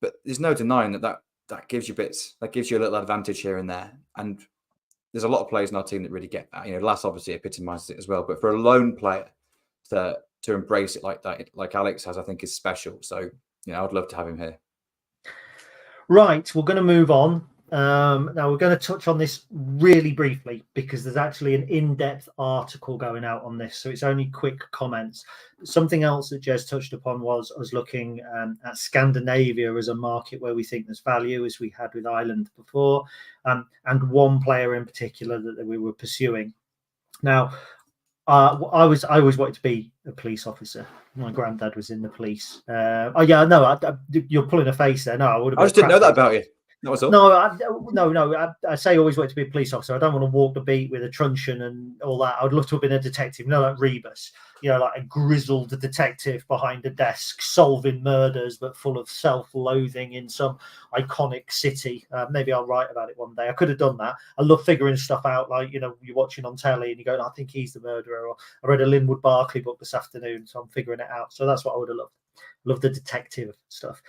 but there's no denying that gives you bits. That gives you a little advantage here and there. And there's a lot of players in our team that really get that. You know, Lass obviously epitomises it as well. But for a lone player to embrace it like that, like Alex has, I think is special. So, you know, I'd love to have him here. Right, we're going to move on. Now we're going to touch on this really briefly because there's actually an in-depth article going out on this, so it's only quick comments. Something else that Jez touched upon was us looking at Scandinavia as a market where we think there's value, as we had with Ireland before, and one player in particular that we were pursuing. Now, I always wanted to be a police officer. My granddad was in the police. You're pulling a face there. No, I just didn't know that about you. That was all. No. I say always wanted to be a police officer. I don't want to walk the beat with a truncheon and all that. I'd love to have been a detective, like Rebus, like a grizzled detective behind a desk solving murders, but full of self-loathing in some iconic city. Maybe I'll write about it one day. I could have done that. I love figuring stuff out, like, you're watching on telly and you go, I think he's the murderer. Or I read a Linwood Barclay book this afternoon, so I'm figuring it out. So that's what I would have loved. Love the detective stuff.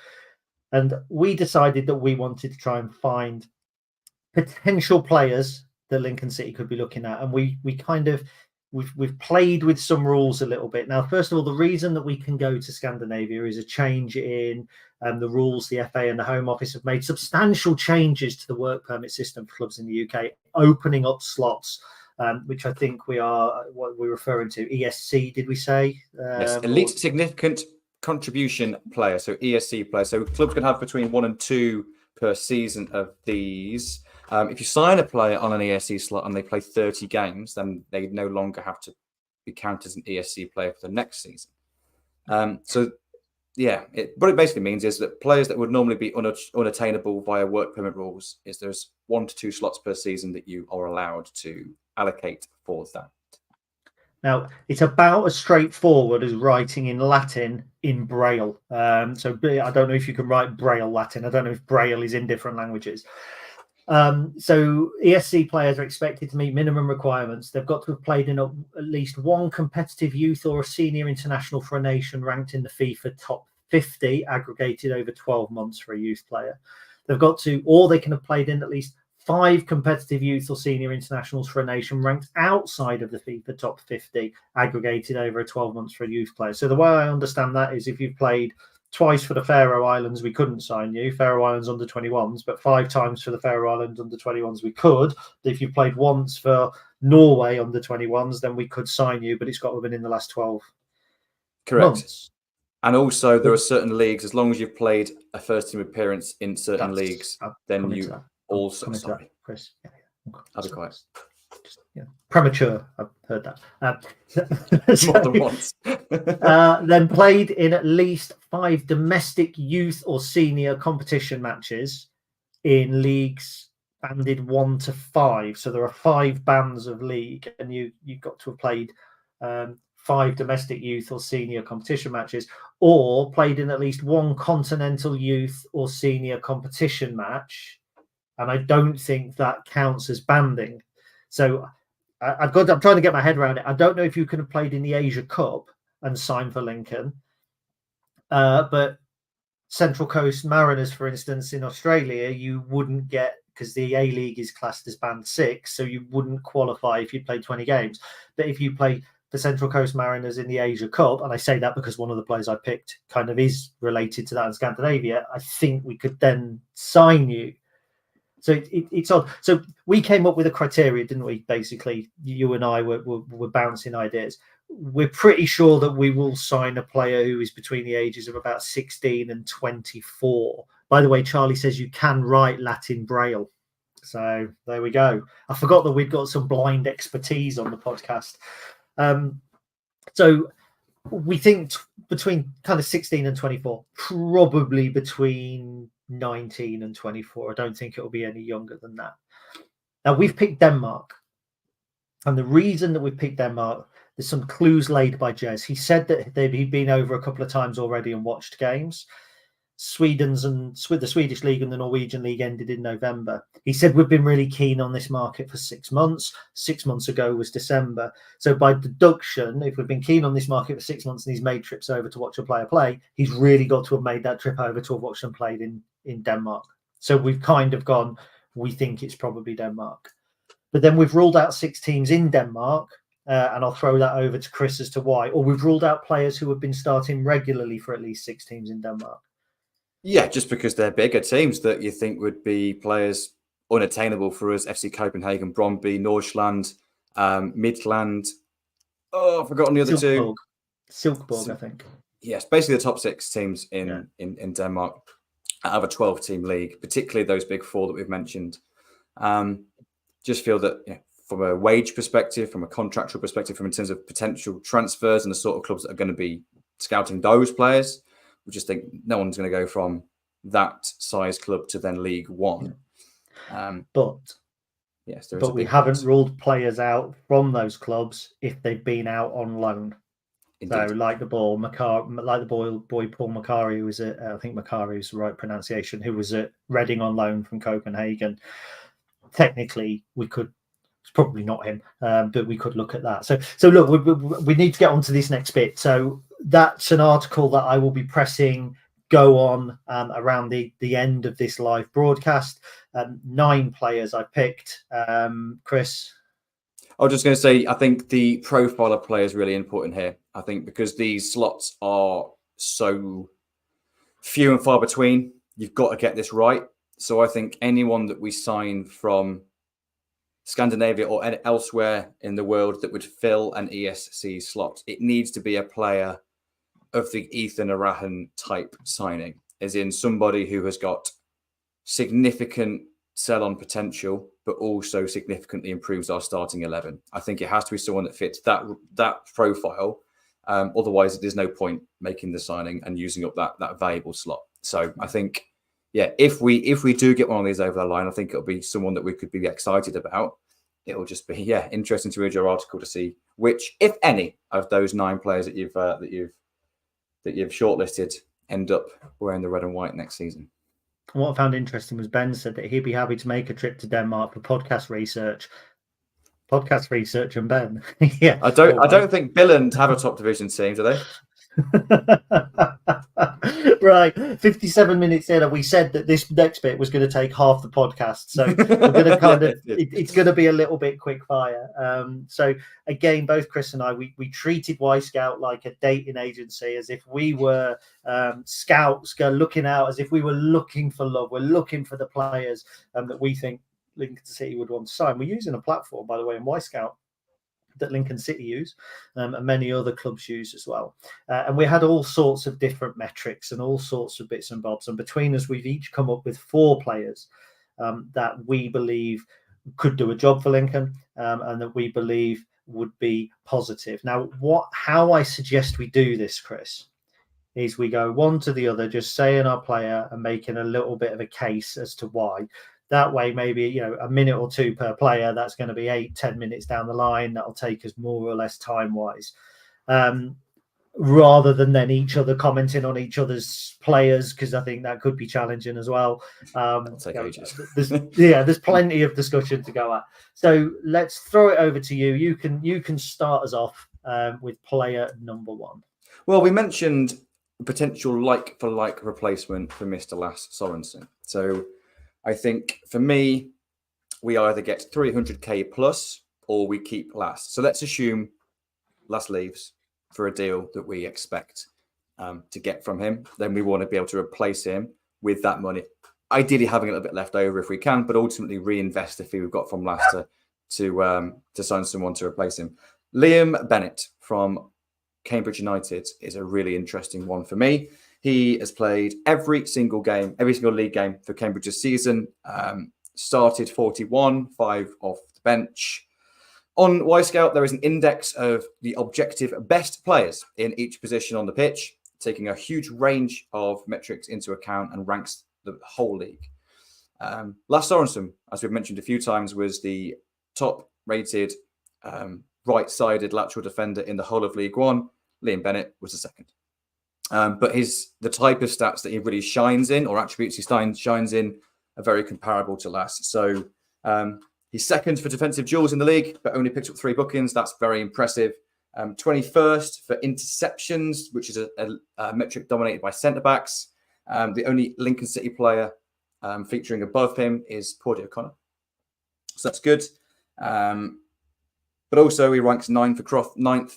And we decided that we wanted to try and find potential players that Lincoln City could be looking at. And we've played with some rules a little bit. Now, first of all, the reason that we can go to Scandinavia is a change in the rules. The FA and the Home Office have made substantial changes to the work permit system for clubs in the UK, opening up slots, which I think what we're referring to. ESC, did we say? Yes, elite significant contribution player, so ESC player. So clubs can have between 1 and 2 per season of these. If you sign a player on an ESC slot and they play 30 games, then they no longer have to be counted as an ESC player for the next season. What it basically means is that players that would normally be unattainable via work permit rules, is there's 1 to 2 slots per season that you are allowed to allocate for that. Now, it's about as straightforward as writing in Latin in Braille. So I don't know if you can write Braille Latin. I don't know if Braille is in different languages. So ESC players are expected to meet minimum requirements. They've got to have played in at least one competitive youth or a senior international for a nation ranked in the FIFA top 50, aggregated over 12 months for a youth player. They can have played in at least 5 competitive youth or senior internationals for a nation ranked outside of the FIFA top 50, aggregated over 12 months for a youth player. So the way I understand that is if you've played twice for the Faroe Islands, we couldn't sign you, Faroe Islands under 21s, but 5 times for the Faroe Islands under 21s, we could. If you've played once for Norway under 21s, then we could sign you, but it's got to have been in the last 12 months. And also there are certain leagues, as long as you've played a first team appearance in certain leagues, then you also, sorry, Chris. I'll be quiet. Premature. I've heard that. More than once. Then played in at least 5 domestic youth or senior competition matches in leagues banded 1 to 5. So there are 5 bands of league, and you've got to have played 5 domestic youth or senior competition matches, or played in at least 1 continental youth or senior competition match. And I don't think that counts as banding. So I'm trying to get my head around it. I don't know if you can have played in the Asia Cup and signed for Lincoln, but Central Coast Mariners, for instance, in Australia, you wouldn't get, because the A League is classed as band 6, so you wouldn't qualify if you played 20 games. But if you play the Central Coast Mariners in the Asia Cup, and I say that because one of the players I picked kind of is related to that in Scandinavia, I think we could then sign you. So it's odd. So we came up with a criteria, didn't we? Basically, you and I were bouncing ideas. We're pretty sure that we will sign a player who is between the ages of about 16 and 24. By the way, Charlie says you can write Latin Braille. So there we go. I forgot that we'd got some blind expertise on the podcast. So we think between kind of 16 and 24, probably between 19 and 24. I don't think it'll be any younger than that. Now, we've picked Denmark. And the reason that we've picked Denmark, there's some clues laid by Jez. He said that he'd been over a couple of times already and watched games. The Swedish League and the Norwegian League ended in November. He said, we've been really keen on this market for 6 months. 6 months ago was December. So by deduction, if we've been keen on this market for 6 months and he's made trips over to watch a player play, he's really got to have made that trip over to have watched them played in Denmark. So we've kind of gone, we think it's probably Denmark. But then we've ruled out 6 teams in Denmark, and I'll throw that over to Chris as to why. Or we've ruled out players who have been starting regularly for at least 6 teams in Denmark. Yeah, just because they're bigger teams that you think would be players unattainable for us. FC Copenhagen, Brøndby, Nordsjælland, Midland. Oh, I've forgotten the other two. Silkeborg, I think. Yes, basically the top 6 teams in Denmark out of a 12-team league, particularly those big 4 that we've mentioned. Just feel that from a wage perspective, from a contractual perspective, from in terms of potential transfers and the sort of clubs that are going to be scouting those players, we just think no one's going to go from that size club to then League One. But yes, there is. But we haven't ruled players out from those clubs if they've been out on loan. Indeed. So, like the boy Paul Macari, who was at, I think Macari is the right pronunciation, who was at Reading on loan from Copenhagen. Technically, we could. It's probably not him, but we could look at that. So look, we need to get on to this next bit. So that's an article that I will be pressing go on around the end of this live broadcast. 9 players I picked. Chris? I was just going to say, I think the profile of player is really important here. I think because these slots are so few and far between, you've got to get this right. So I think anyone that we sign from Scandinavia or elsewhere in the world that would fill an ESC slot, it needs to be a player of the Ethan Arahan type signing, as in somebody who has got significant sell-on potential, but also significantly improves our starting 11. I think it has to be someone that fits that profile. Otherwise, there's no point making the signing and using up that valuable slot. So I think, if we do get one of these over the line, I think it'll be someone that we could be excited about. It'll just be interesting to read your article to see which, if any, of those 9 players that you've shortlisted end up wearing the red and white next season. What I found interesting was Ben said that he'd be happy to make a trip to Denmark for podcast research and Ben. Yeah, I don't think Billund have a top division team, do they? Right, 57 minutes in, and we said that this next bit was going to take half the podcast, so we're going to it's going to be a little bit quick fire. So again, both Chris and I, we treated Y-Scout like a dating agency, as if we were scouts looking out, as if we were looking for love. We're looking for the players that we think Lincoln City would want to sign. We're using a platform, by the way, in Y-Scout that Lincoln City use and many other clubs use as well. And we had all sorts of different metrics and all sorts of bits and bobs. And between us, we've each come up with 4 players that we believe could do a job for Lincoln and that we believe would be positive. Now, how I suggest we do this, Chris, is we go one to the other, just saying our player and making a little bit of a case as to why. That way, maybe, a minute or 2 per player, that's going to be 8-10 minutes down the line. That'll take us more or less time-wise. Rather than then each other commenting on each other's players, because I think that could be challenging as well. That'll take ages. There's plenty of discussion to go at. So let's throw it over to you. You can start us off with player number 1. Well, we mentioned potential like-for-like replacement for Mr. Lass Sorensen. So I think for me, we either get 300k plus or we keep Lass. So let's assume Lass leaves for a deal that we expect to get from him. Then we want to be able to replace him with that money. Ideally having a little bit left over if we can, but ultimately reinvest the fee we've got from Lass to sign someone to replace him. Liam Bennett from Cambridge United is a really interesting one for me. He has played every single league game for Cambridge this season. Started 41, 5 off the bench. On Y-Scout, there is an index of the objective best players in each position on the pitch, taking a huge range of metrics into account and ranks the whole league. Lasse Sorensen, as we've mentioned a few times, was the top-rated right-sided lateral defender in the whole of League One. Liam Bennett was the second. But the type of stats that he really shines in, or attributes he shines in, are very comparable to Lasse. So he's second for defensive duels in the league, but only picked up 3 bookings. That's very impressive. 21st for interceptions, which is a metric dominated by centre-backs. The only Lincoln City player featuring above him is Paudie O'Connor. So that's good. But also he ranks 9th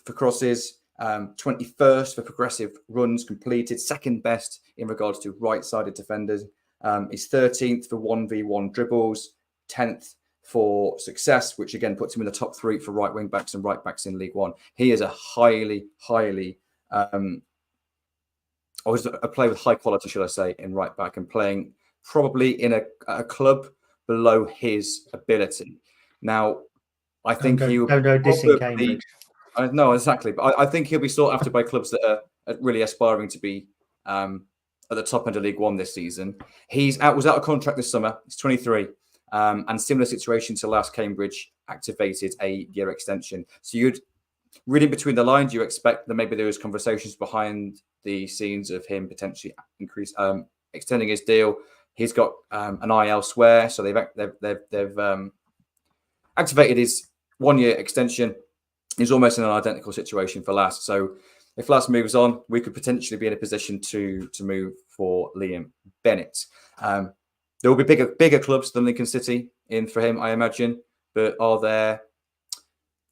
for crosses, 21st for progressive runs completed, second best in regards to right-sided defenders. He's 13th for 1v1 dribbles, 10th for success, which again puts him in the top 3 for right wing backs and right backs in League One. He is a highly a player with high quality, should I say, in right back, and playing probably in a club below his ability. Now, I think he will probably... No, exactly. But I think he'll be sought after by clubs that are really aspiring to be at the top end of League One this season. Was out of contract this summer. He's 23. And similar situation to last, Cambridge activated a year extension. So you'd reading between the lines, you expect that maybe there was conversations behind the scenes of him potentially extending his deal. He's got an eye elsewhere, so they've activated his 1-year extension. He's almost in an identical situation for Lasse. So if Lasse moves on, we could potentially be in a position to move for Liam Bennett. There will be bigger clubs than Lincoln City in for him, I imagine. But are there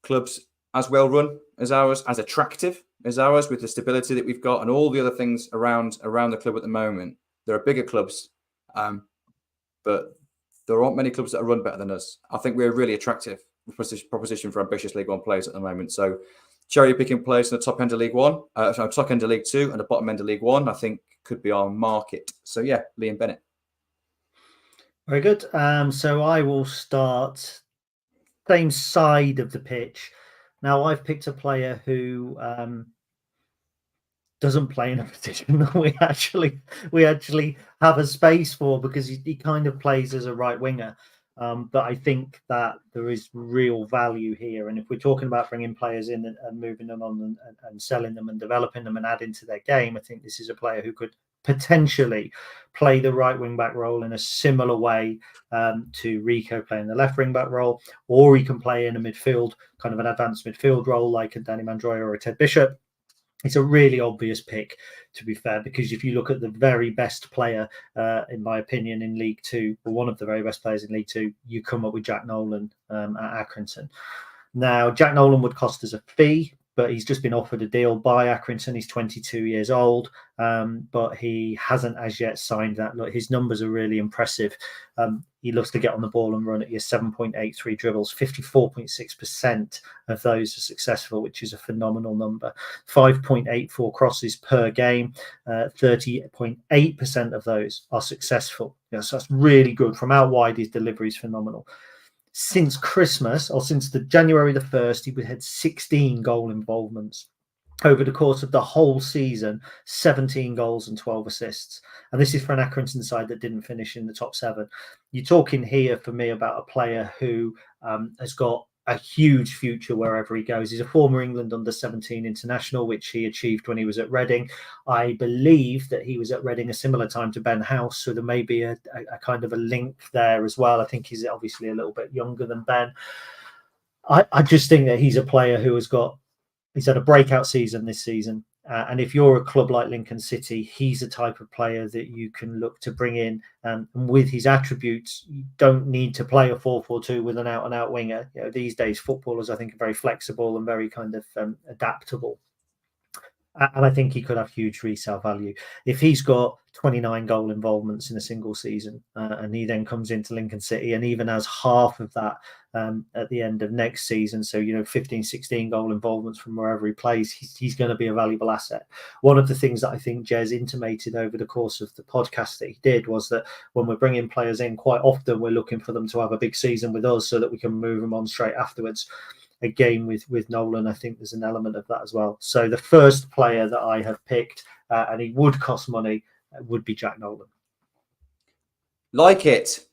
clubs as well run as ours, as attractive as ours, with the stability that we've got and all the other things around the club at the moment? There are bigger clubs, but there aren't many clubs that are run better than us. I think we're a really attractive proposition for ambitious League One players at the moment. So cherry picking players in the top end of League One, top end of League Two, and the bottom end of League One, I think could be our market. So yeah, Liam Bennett. Very good. So I will start same side of the pitch. Now I've picked a player who doesn't play in a position that we actually have a space for, because he kind of plays as a right winger. But I think that there is real value here. And if we're talking about bringing players in and moving them on and selling them and developing them and adding to their game, I think this is a player who could potentially play the right wing back role in a similar way to Rico playing the left wing back role, or he can play in a midfield, kind of an advanced midfield role like a Danny Mandroya or a Ted Bishop. It's a really obvious pick, to be fair, because if you look at the very best player, in my opinion, in League Two, or one of the very best players in League Two, you come up with Jack Nolan at Accrington. Now, Jack Nolan would cost us a fee, but he's just been offered a deal by Accrington. He's 22 years old, but he hasn't as yet signed that. Look, his numbers are really impressive. He loves to get on the ball and run at your 7.83 dribbles. 54.6% of those are successful, which is a phenomenal number. 5.84 crosses per game. 30.8% of those are successful. So that's really good. From out wide, his delivery is phenomenal. Since Christmas, or since the January the 1st, he had 16 goal involvements. Over the course of the whole season, 17 goals and 12 assists. And this is for an Accrington side that didn't finish in the top 7. You're talking here for me about a player who has got a huge future wherever he goes. He's a former England under-17 international, which he achieved when he was at Reading. I believe that he was at Reading a similar time to Ben House, so there may be a kind of a link there as well. I think he's obviously a little bit younger than Ben. I just think that he's a player who he's had a breakout season this season. And if you're a club like Lincoln City, he's the type of player that you can look to bring in. And with his attributes, you don't need to play a 4-4-2 with an out-and-out winger. These days, footballers, I think, are very flexible and very kind of adaptable. And I think he could have huge resale value. If he's got 29 goal involvements in a single season, and he then comes into Lincoln City and even has half of that at the end of next season, so 15, 16 goal involvements from wherever he plays, he's going to be a valuable asset. One of the things that I think Jez intimated over the course of the podcast that he did was that when we're bringing players in, quite often we're looking for them to have a big season with us so that we can move them on straight afterwards. a game with Nolan. I think there's an element of that as well. So the first player that I have picked, and he would cost money, would be Jack Nolan. Like it.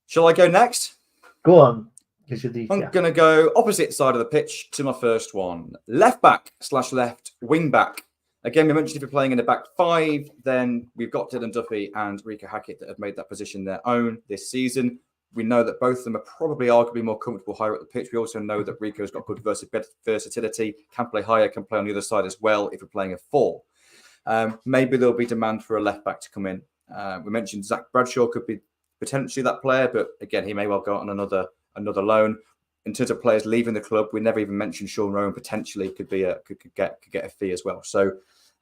Shall I go next? Go on. I'm going to go opposite side of the pitch to my first one. Left back / left wing back. Again, we mentioned if you're playing in a back five, then we've got Dylan Duffy and Rico Hackett that have made that position their own this season. We know that both of them are probably arguably more comfortable higher up the pitch. We also know that Rico's got good versatility, can play higher, can play on the other side as well if we're playing a four. Maybe there'll be demand for a left back to come in. We mentioned Zach Bradshaw could be potentially that player, but again, he may well go on another loan. In terms of players leaving the club, we never even mentioned Sean Rowan potentially could get a fee as well. So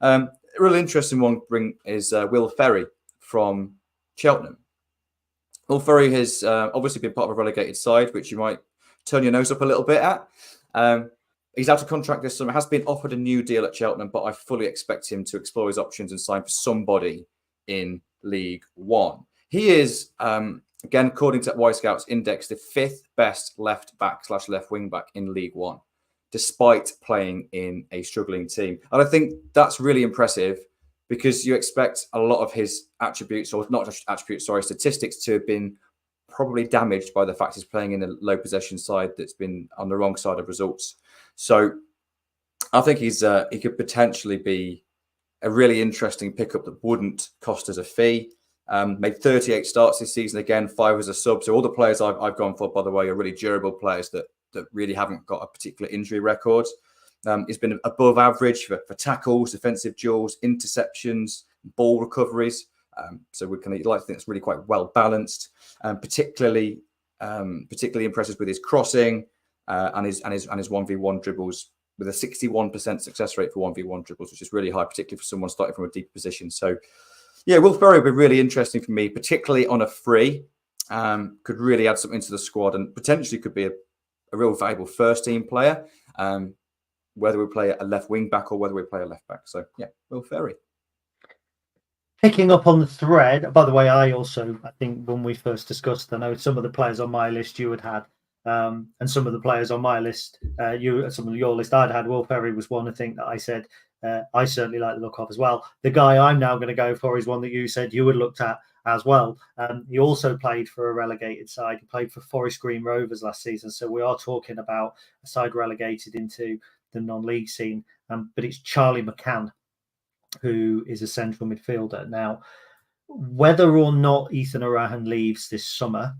a really interesting one is Will Ferry from Cheltenham. Will Ferry has obviously been part of a relegated side, which you might turn your nose up a little bit at. He's out of contract this summer, has been offered a new deal at Cheltenham, but I fully expect him to explore his options and sign for somebody in League One. He is, again, according to Wyscout's index, the 5th best left back / left wing back in League One, despite playing in a struggling team. And I think that's really impressive because you expect a lot of his attributes, or not just attributes, statistics to have been probably damaged by the fact he's playing in a low possession side that's been on the wrong side of results. So I think he could potentially be a really interesting pickup that wouldn't cost us a fee. Made 38 starts this season, again, 5 as a sub. So all the players I've gone for, by the way, are really durable players that really haven't got a particular injury record. He's been above average for tackles, defensive duels, interceptions, ball recoveries. So we can like to think it's really quite well balanced. Particularly impressive with his crossing and his 1v1 dribbles, with a 61% success rate for 1v1 dribbles, which is really high, particularly for someone starting from a deep position. So yeah, Will Ferry would be really interesting for me, particularly on a free. Could really add something to the squad and potentially could be a real valuable first team player, whether we play a left wing back or whether we play a left back. So yeah, Will Ferry. Picking up on the thread, by the way, I think when we first discussed, I know some of the players on my list you had, and some of the players on my list, some of your list I'd had. Will Ferry was one, I think, that I said I certainly like the look of as well. The guy I'm now going to go for is one that you said you had looked at as well. He also played for a relegated side. He played for Forest Green Rovers last season. So we are talking about a side relegated into the non-league scene. But it's Charlie McCann, who is a central midfielder. Now, whether or not Ethan Arahan leaves this summer,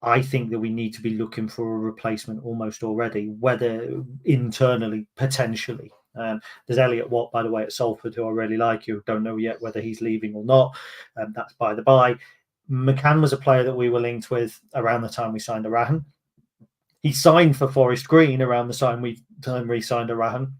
I think that we need to be looking for a replacement almost already, whether internally, potentially. There's Elliot Watt, by the way, at Salford, who I really like. You don't know yet whether he's leaving or not. That's by the by. McCann was a player that we were linked with around the time we signed Arahan. He signed for Forest Green around the time we signed Arahan,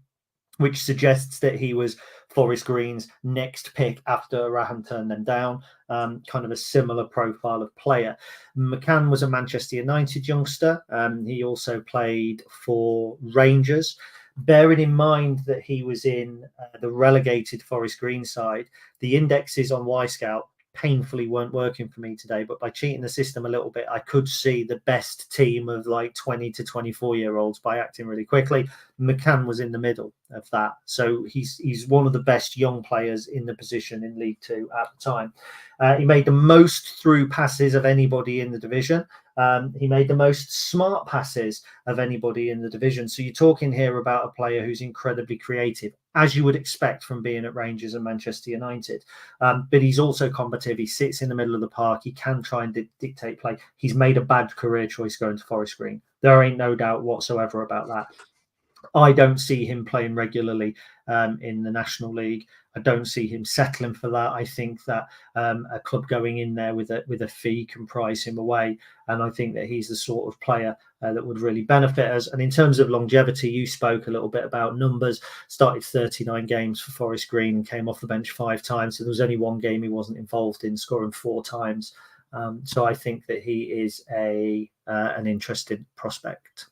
which suggests that he was Forest Green's next pick after Arahan turned them down. Kind of a similar profile of player. McCann was a Manchester United youngster. He also played for Rangers. Bearing in mind that he was in the relegated Forest Green side, the indexes on Wyscout painfully weren't working for me today, but by cheating the system a little bit, I could see the best team of like 20 to 24-year-olds by acting really quickly. McCann was in the middle of that. So he's one of the best young players in the position in League Two at the time. He made the most through passes of anybody in the division. He made the most smart passes of anybody in the division. So you're talking here about a player who's incredibly creative, as you would expect from being at Rangers and Manchester United. But he's also combative. He sits in the middle of the park. He can try and dictate play. He's made a bad career choice going to Forest Green. There ain't no doubt whatsoever about that. I don't see him playing regularly in the National League. I don't see him settling for that. I think that a club going in there with a fee can prize him away. And I think that he's the sort of player that would really benefit us. And in terms of longevity, you spoke a little bit about numbers. Started 39 games for Forest Green and came off the bench 5 times. So there was only 1 game he wasn't involved in, scoring 4 times. So I think that he is an interesting prospect.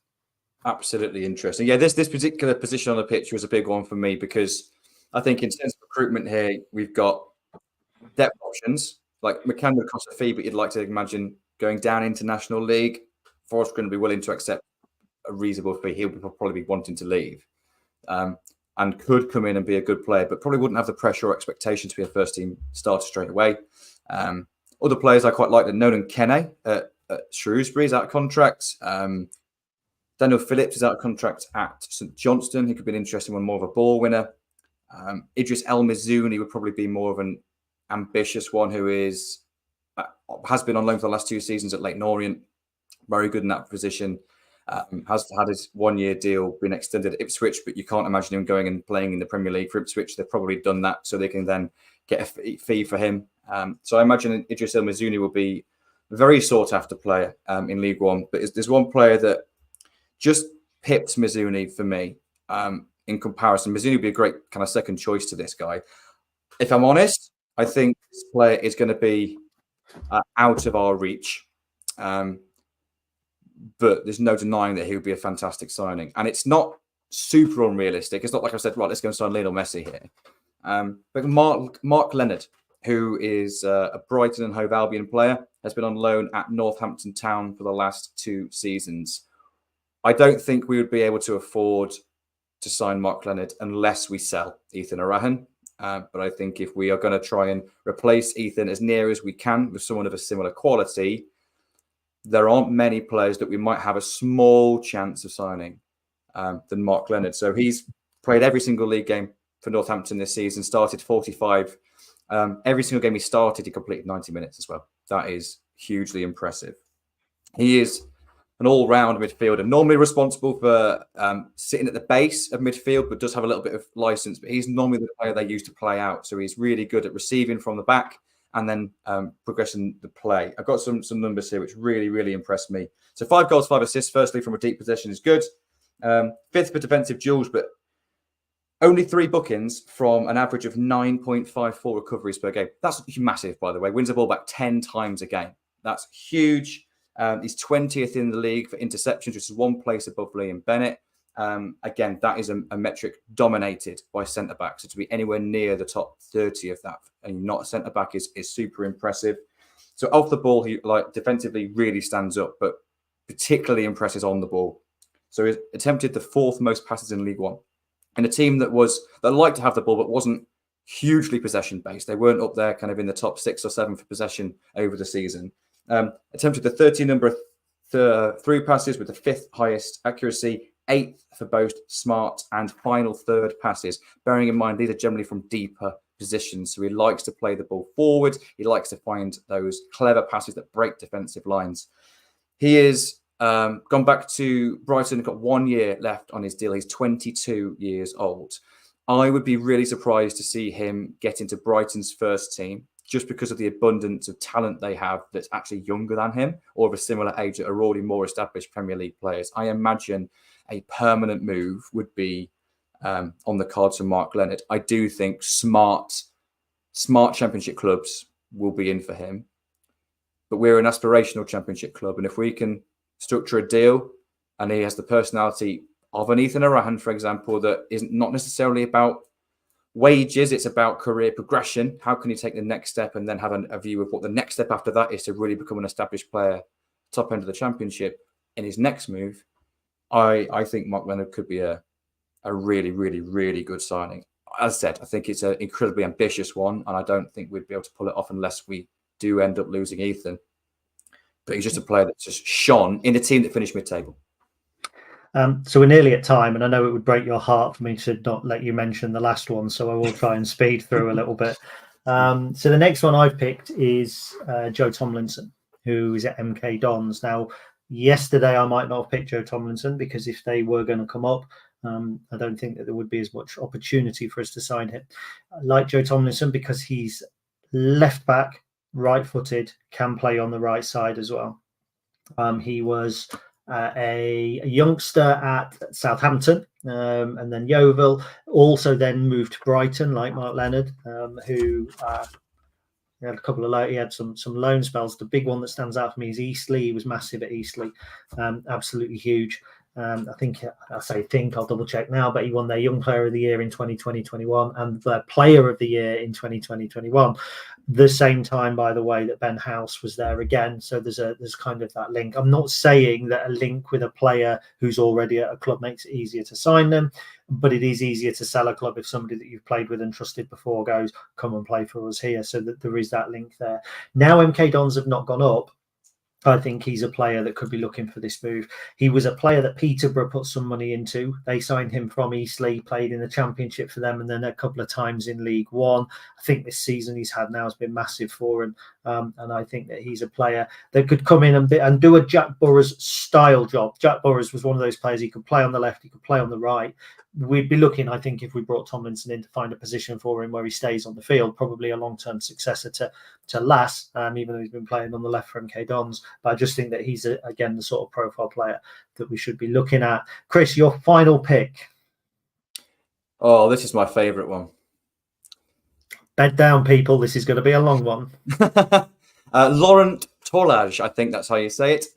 Absolutely interesting. Yeah, this particular position on the pitch was a big one for me because I think in terms of recruitment here, we've got depth options. Like McCann would cost a fee, but you'd like to imagine going down into National League. Forest going to be willing to accept a reasonable fee, he'll probably be wanting to leave. And could come in and be a good player, but probably wouldn't have the pressure or expectation to be a first-team starter straight away. Other players I quite like, the Nolan Kenne at Shrewsbury is out of contract. Daniel Phillips is out of contract at St Johnstone. He could be an interesting one, more of a ball winner. Idris El Mizouni would probably be more of an ambitious one, who has been on loan for the last 2 seasons at Leyton Orient. Very good in that position. Has had his 1-year deal been extended at Ipswich, but you can't imagine him going and playing in the Premier League for Ipswich. They've probably done that so they can then get a fee for him. So I imagine Idris El Mizouni will be a very sought-after player in League One. But there's one player that just pips Mizouni for me in comparison. Mizouni would be a great kind of second choice to this guy. If I'm honest, I think this player is going to be out of our reach. But there's no denying that he would be a fantastic signing. And it's not super unrealistic. It's not like I said, right, let's go and sign Lionel Messi here. But Mark Leonard, who is a Brighton and Hove Albion player, has been on loan at Northampton Town for the last 2 seasons. I don't think we would be able to afford to sign Mark Leonard unless we sell Ethan Arahan. But I think if we are going to try and replace Ethan as near as we can with someone of a similar quality, there aren't many players that we might have a small chance of signing than Mark Leonard. So he's played every single league game for Northampton this season, started 45. Every single game he started, he completed 90 minutes as well. That is hugely impressive. He is an all-round midfielder, normally responsible for sitting at the base of midfield, but does have a little bit of license. But he's normally the player they use to play out. So he's really good at receiving from the back and then progressing the play. I've got some numbers here which really, really impressed me. So 5 goals, 5 assists, firstly, from a deep position is good. 5th for defensive duels, but only 3 bookings from an average of 9.54 recoveries per game. That's massive, by the way. Wins the ball back 10 times a game. That's huge. He's 20th in the league for interceptions, which is 1 place above Liam Bennett. Again, that is a metric dominated by centre-backs. So to be anywhere near the top 30 of that and not a centre-back is super impressive. So off the ball, he defensively really stands up, but particularly impresses on the ball. So he attempted the 4th most passes in League One. And a team that liked to have the ball, but wasn't hugely possession-based. They weren't up there kind of in the top 6 or 7 for possession over the season. Attempted the 13 number of through passes with the 5th highest accuracy, 8th for both smart and final third passes. Bearing in mind, these are generally from deeper positions. So he likes to play the ball forward. He likes to find those clever passes that break defensive lines. He is gone back to Brighton, got 1 year left on his deal. He's 22 years old. I would be really surprised to see him get into Brighton's first team just because of the abundance of talent they have that's actually younger than him or of a similar age that are already more established Premier League players. I imagine a permanent move would be on the cards for Mark Leonard. I do think smart championship clubs will be in for him. But we're an aspirational championship club. And if we can structure a deal and he has the personality of an Ethan Arahan, for example, that isn't not necessarily about wages, it's about career progression. How can he take the next step and then have a view of what the next step after that is to really become an established player, top end of the championship in his next move? I think Mark Leonard could be a really, really, really good signing. As I said, I think it's an incredibly ambitious one, and I don't think we'd be able to pull it off unless we do end up losing Ethan. But he's just a player that's just shone in a team that finished mid-table. So we're nearly at time, and I know it would break your heart for me to not let you mention the last one, so I will try and speed through a little bit. So the next one I've picked is Joe Tomlinson, who is at MK Dons. Now, yesterday I might not have picked Joe Tomlinson because if they were going to come up, I don't think that there would be as much opportunity for us to sign him. I like Joe Tomlinson because he's left back, right-footed, can play on the right side as well. He was a youngster at Southampton and then Yeovil, also then moved to Brighton like Mark Leonard, who he had a couple of he had some loan spells. The big one that stands out for me is Eastleigh. He was massive at Eastleigh, absolutely huge. I think I'll double check now, but he won their Young Player of the Year in 2020-21 and the Player of the Year in 2020-21. The same time, by the way, that Ben House was there again. So there's kind of that link. I'm not saying that a link with a player who's already at a club makes it easier to sign them, but it is easier to sell a club if somebody that you've played with and trusted before goes, come and play for us here. So that there is that link there. Now MK Dons have not gone up. I think he's a player that could be looking for this move. He was a player that Peterborough put some money into. They signed him from Eastleigh, played in the Championship for them, and then a couple of times in League One. I think this season he's had now has been massive for him. And I think that he's a player that could come in and do a Jack Burrows style job. Jack Burrows was one of those players. He could play on the left, he could play on the right. We'd be looking, I think, if we brought Tomlinson in to find a position for him where he stays on the field, probably a long-term successor to Lass, even though he's been playing on the left for MK Dons. But I just think that he's, again, the sort of profile player that we should be looking at. Chris, your final pick. Oh, this is my favourite one. Bed down, people. This is going to be a long one. Laurent Tolaj, I think that's how you say it.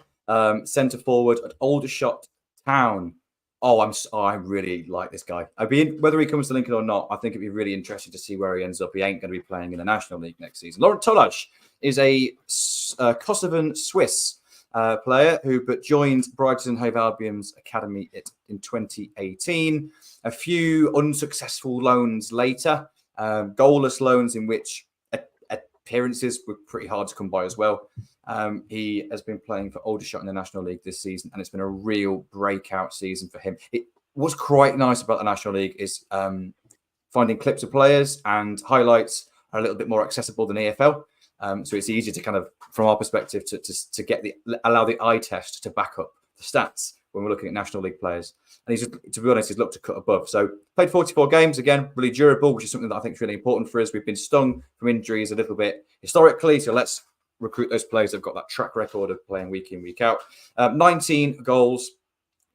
Centre forward at Aldershot Town. I really like this guy. Whether he comes to Lincoln or not, I think it'd be really interesting to see where he ends up. He ain't going to be playing in the National League next season. Laurent Tolaj is a Kosovan Swiss player who joined Brighton and Hove Albion's academy in 2018. A few unsuccessful loans later, goalless loans in which appearances were pretty hard to come by as well. He has been playing for Aldershot in the National League this season, and it's been a real breakout season for him. What's quite nice about the National League is finding clips of players, and highlights are a little bit more accessible than EFL. So it's easier to kind of, from our perspective, to allow the eye test to back up the stats when we're looking at National League players. And to be honest, he's looked to cut above. So played 44 games, again, really durable, which is something that I think is really important for us. We've been stung from injuries a little bit historically, so let's recruit those players that've got that track record of playing week in, week out. 19 goals,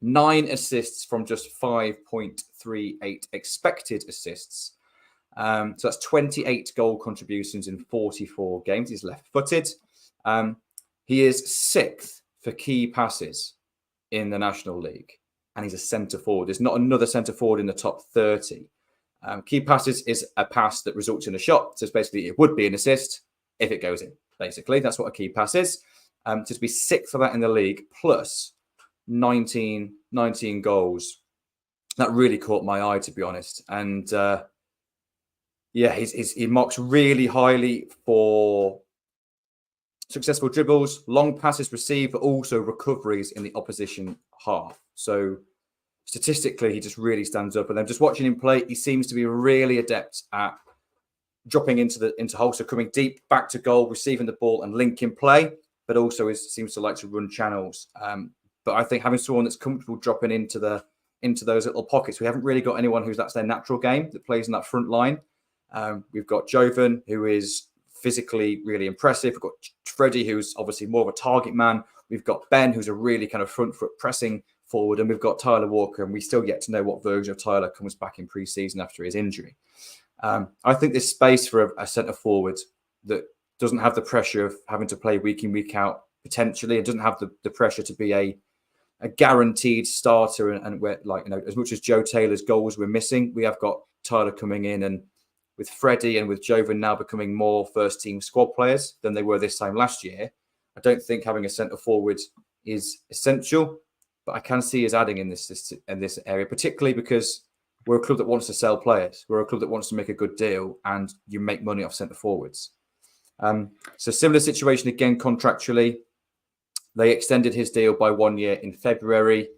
9 assists from just 5.38 expected assists. So that's 28 goal contributions in 44 games. He's left-footed. He is 6th for key passes in the National League, and he's a centre forward. There's not another centre forward in the top 30. Key passes is a pass that results in a shot. So it's basically, it would be an assist if it goes in. Basically, that's what a key pass is. To be 6th for that in the league, plus 19 goals. That really caught my eye, to be honest. And he marks really highly for successful dribbles, long passes received, but also recoveries in the opposition half. So statistically, he just really stands up. And then just watching him play, he seems to be really adept at dropping into hole, so coming deep back to goal, receiving the ball and linking play, but also seems to like to run channels. But I think having someone that's comfortable dropping into those little pockets, we haven't really got anyone that's their natural game that plays in that front line. We've got Jovan, who is physically really impressive. We've got Freddie, who's obviously more of a target man. We've got Ben, who's a really kind of front foot pressing forward, and we've got Tyler Walker, and we still get to know what version of Tyler comes back in pre-season after his injury. I think there's space for a centre forward that doesn't have the pressure of having to play week in, week out, potentially, and doesn't have the pressure to be a guaranteed starter. And we're as much as Joe Taylor's goals we're missing, we have got Tyler coming in, and with Freddie and with Jovan now becoming more first team squad players than they were this time last year. I don't think having a centre forward is essential, but I can see us adding in this area, particularly because we're a club that wants to sell players. We're a club that wants to make a good deal, and you make money off centre forwards. So similar situation again contractually. They extended his deal by 1 year in February.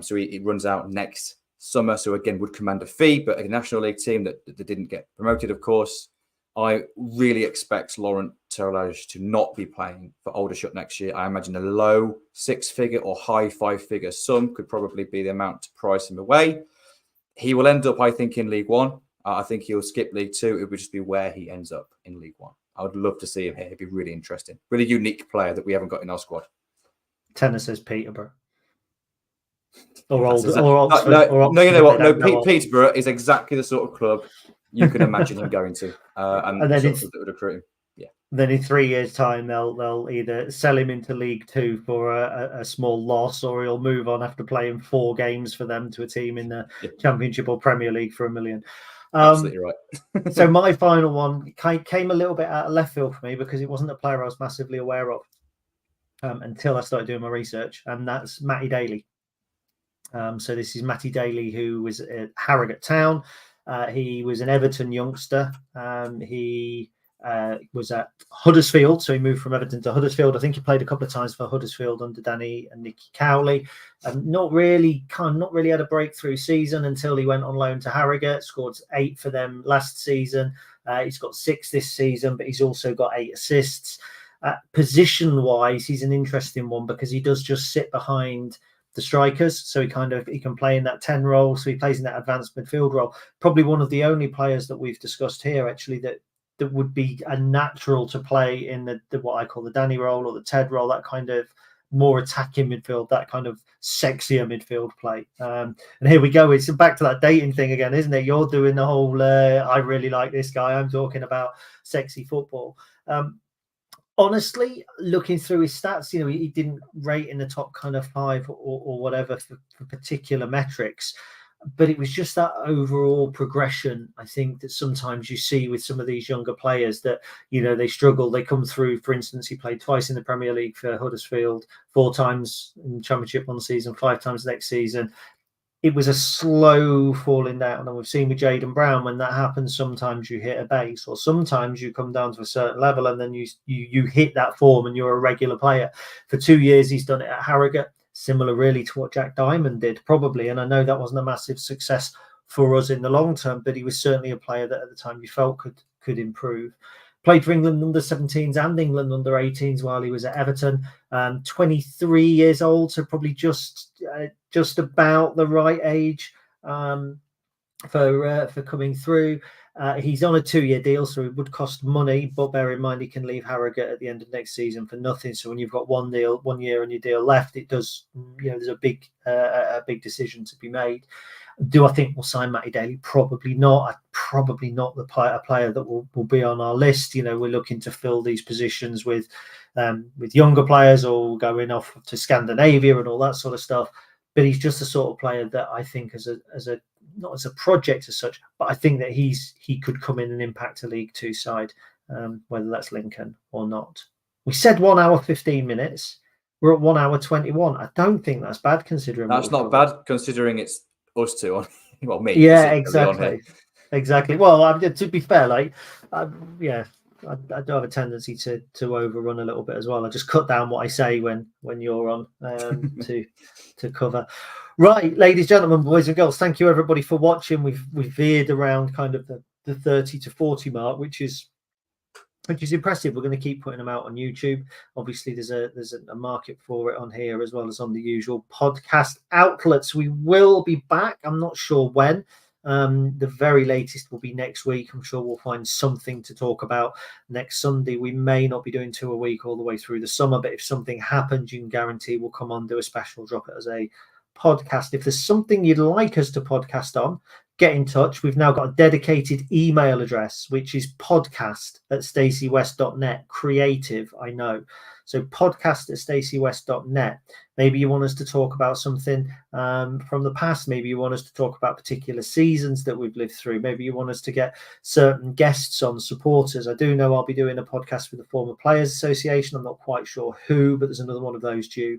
So he runs out next summer. So again, would command a fee, but a National League team that didn't get promoted, of course. I really expect Laurent Tolaj to not be playing for Aldershot next year. I imagine a low 6-figure or high 5-figure sum could probably be the amount to price him away. He will end up, I think, in League One. I think he'll skip League Two. It would just be where he ends up in League One. I would love to see him here. It'd be really interesting. Really unique player that we haven't got in our squad. Tenor says Peterborough. No, you know what? No, Peterborough is exactly the sort of club you can imagine him going to. And then that would recruit him. Yeah. Then in 3 years' time, they'll either sell him into League Two for a small loss, or he'll move on after playing 4 games for them to a team in the Championship or Premier League for $1 million. Absolutely right. So my final one came a little bit out of left field for me because it wasn't a player I was massively aware of until I started doing my research, and that's Matty Daly. So this is Matty Daly, who was at Harrogate Town. He was an Everton youngster. He was at Huddersfield, so he moved from Everton to Huddersfield. I think he played a couple of times for Huddersfield under Danny and Nicky Cowley. Not really had a breakthrough season until he went on loan to Harrogate. Scored 8 for them last season. He's got 6 this season, but he's also got 8 assists. Position-wise, he's an interesting one because he does just sit behind the strikers, so he can play in that 10 role. So he plays in that advanced midfield role. Probably one of the only players that we've discussed here, actually, that would be a natural to play in the what I call the Danny role or the Ted role, that kind of more attacking midfield, that kind of sexier midfield play. And here we go. It's back to that dating thing again, isn't it? You're doing the whole, I really like this guy. I'm talking about sexy football. Honestly, looking through his stats, he didn't rate in the top kind of 5 or whatever for particular metrics. But it was just that overall progression, I think, that sometimes you see with some of these younger players that, they struggle. They come through. For instance, he played twice in the Premier League for Huddersfield, 4 times in Championship one season, 5 times next season. It was a slow falling down. And we've seen with Jayden Brown, when that happens, sometimes you hit a base, or sometimes you come down to a certain level and then you hit that form and you're a regular player. For 2 years, he's done it at Harrogate. Similar really to what Jack Diamond did, probably. And I know that wasn't a massive success for us in the long term, but he was certainly a player that at the time you felt could improve. Played for England under 17s and England under 18s while he was at Everton. 23 years old, so probably just about the right age for coming through. He's on a 2-year deal, so it would cost money, but bear in mind he can leave Harrogate at the end of next season for nothing. So when you've got 1 year on your deal left, it does, there's a big decision to be made. Do I think we'll sign Matty Daly? Probably not. Probably not a player that will be on our list. We're looking to fill these positions with younger players, or going off to Scandinavia and all that sort of stuff. But he's just the sort of player that I think as a not as a project as such, but I think that he could come in and impact a League Two side, whether that's Lincoln or not. We said 1 hour 15 minutes. We're at 1 hour 21. I don't think that's bad considering. That's not bad considering it's us two on. Well, me. Yeah, exactly. Well, to be fair, I do have a tendency to overrun a little bit as well. I just cut down what I say when you're on to cover. Right, ladies, gentlemen, boys and girls, thank you everybody for watching. We've veered around kind of the 30 to 40 mark, which is impressive. We're going to keep putting them out on YouTube. Obviously, there's a market for it on here as well as on the usual podcast outlets. We will be back. I'm not sure when. The very latest will be next week. I'm sure we'll find something to talk about next Sunday. We may not be doing 2 a week all the way through the summer, but if something happens, you can guarantee we'll come on, do a special, drop it as a podcast. If there's something you'd like us to podcast on, get in touch. We've now got a dedicated email address, which is podcast@stacywest.net. Creative, I know. So podcast@stacywest.net. Maybe you want us to talk about something from the past. Maybe you want us to talk about particular seasons that we've lived through. Maybe you want us to get certain guests on, supporters. I do know I'll be doing a podcast with the Former Players Association. I'm not quite sure who, but there's another one of those due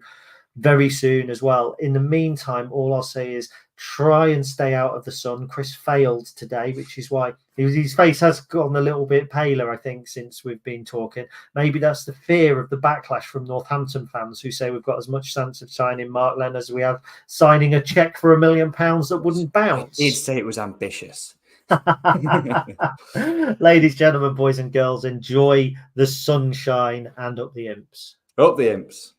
very soon as well. In the meantime, all I'll say is try and stay out of the sun. Chris failed today, which is why his face has gotten a little bit paler, I think, since we've been talking. Maybe that's the fear of the backlash from Northampton fans who say we've got as much chance of signing Mark Lenn as we have signing a cheque for £1 million that wouldn't bounce. He'd say it was ambitious. Ladies, gentlemen, boys and girls, enjoy the sunshine and up the imps. Up the imps.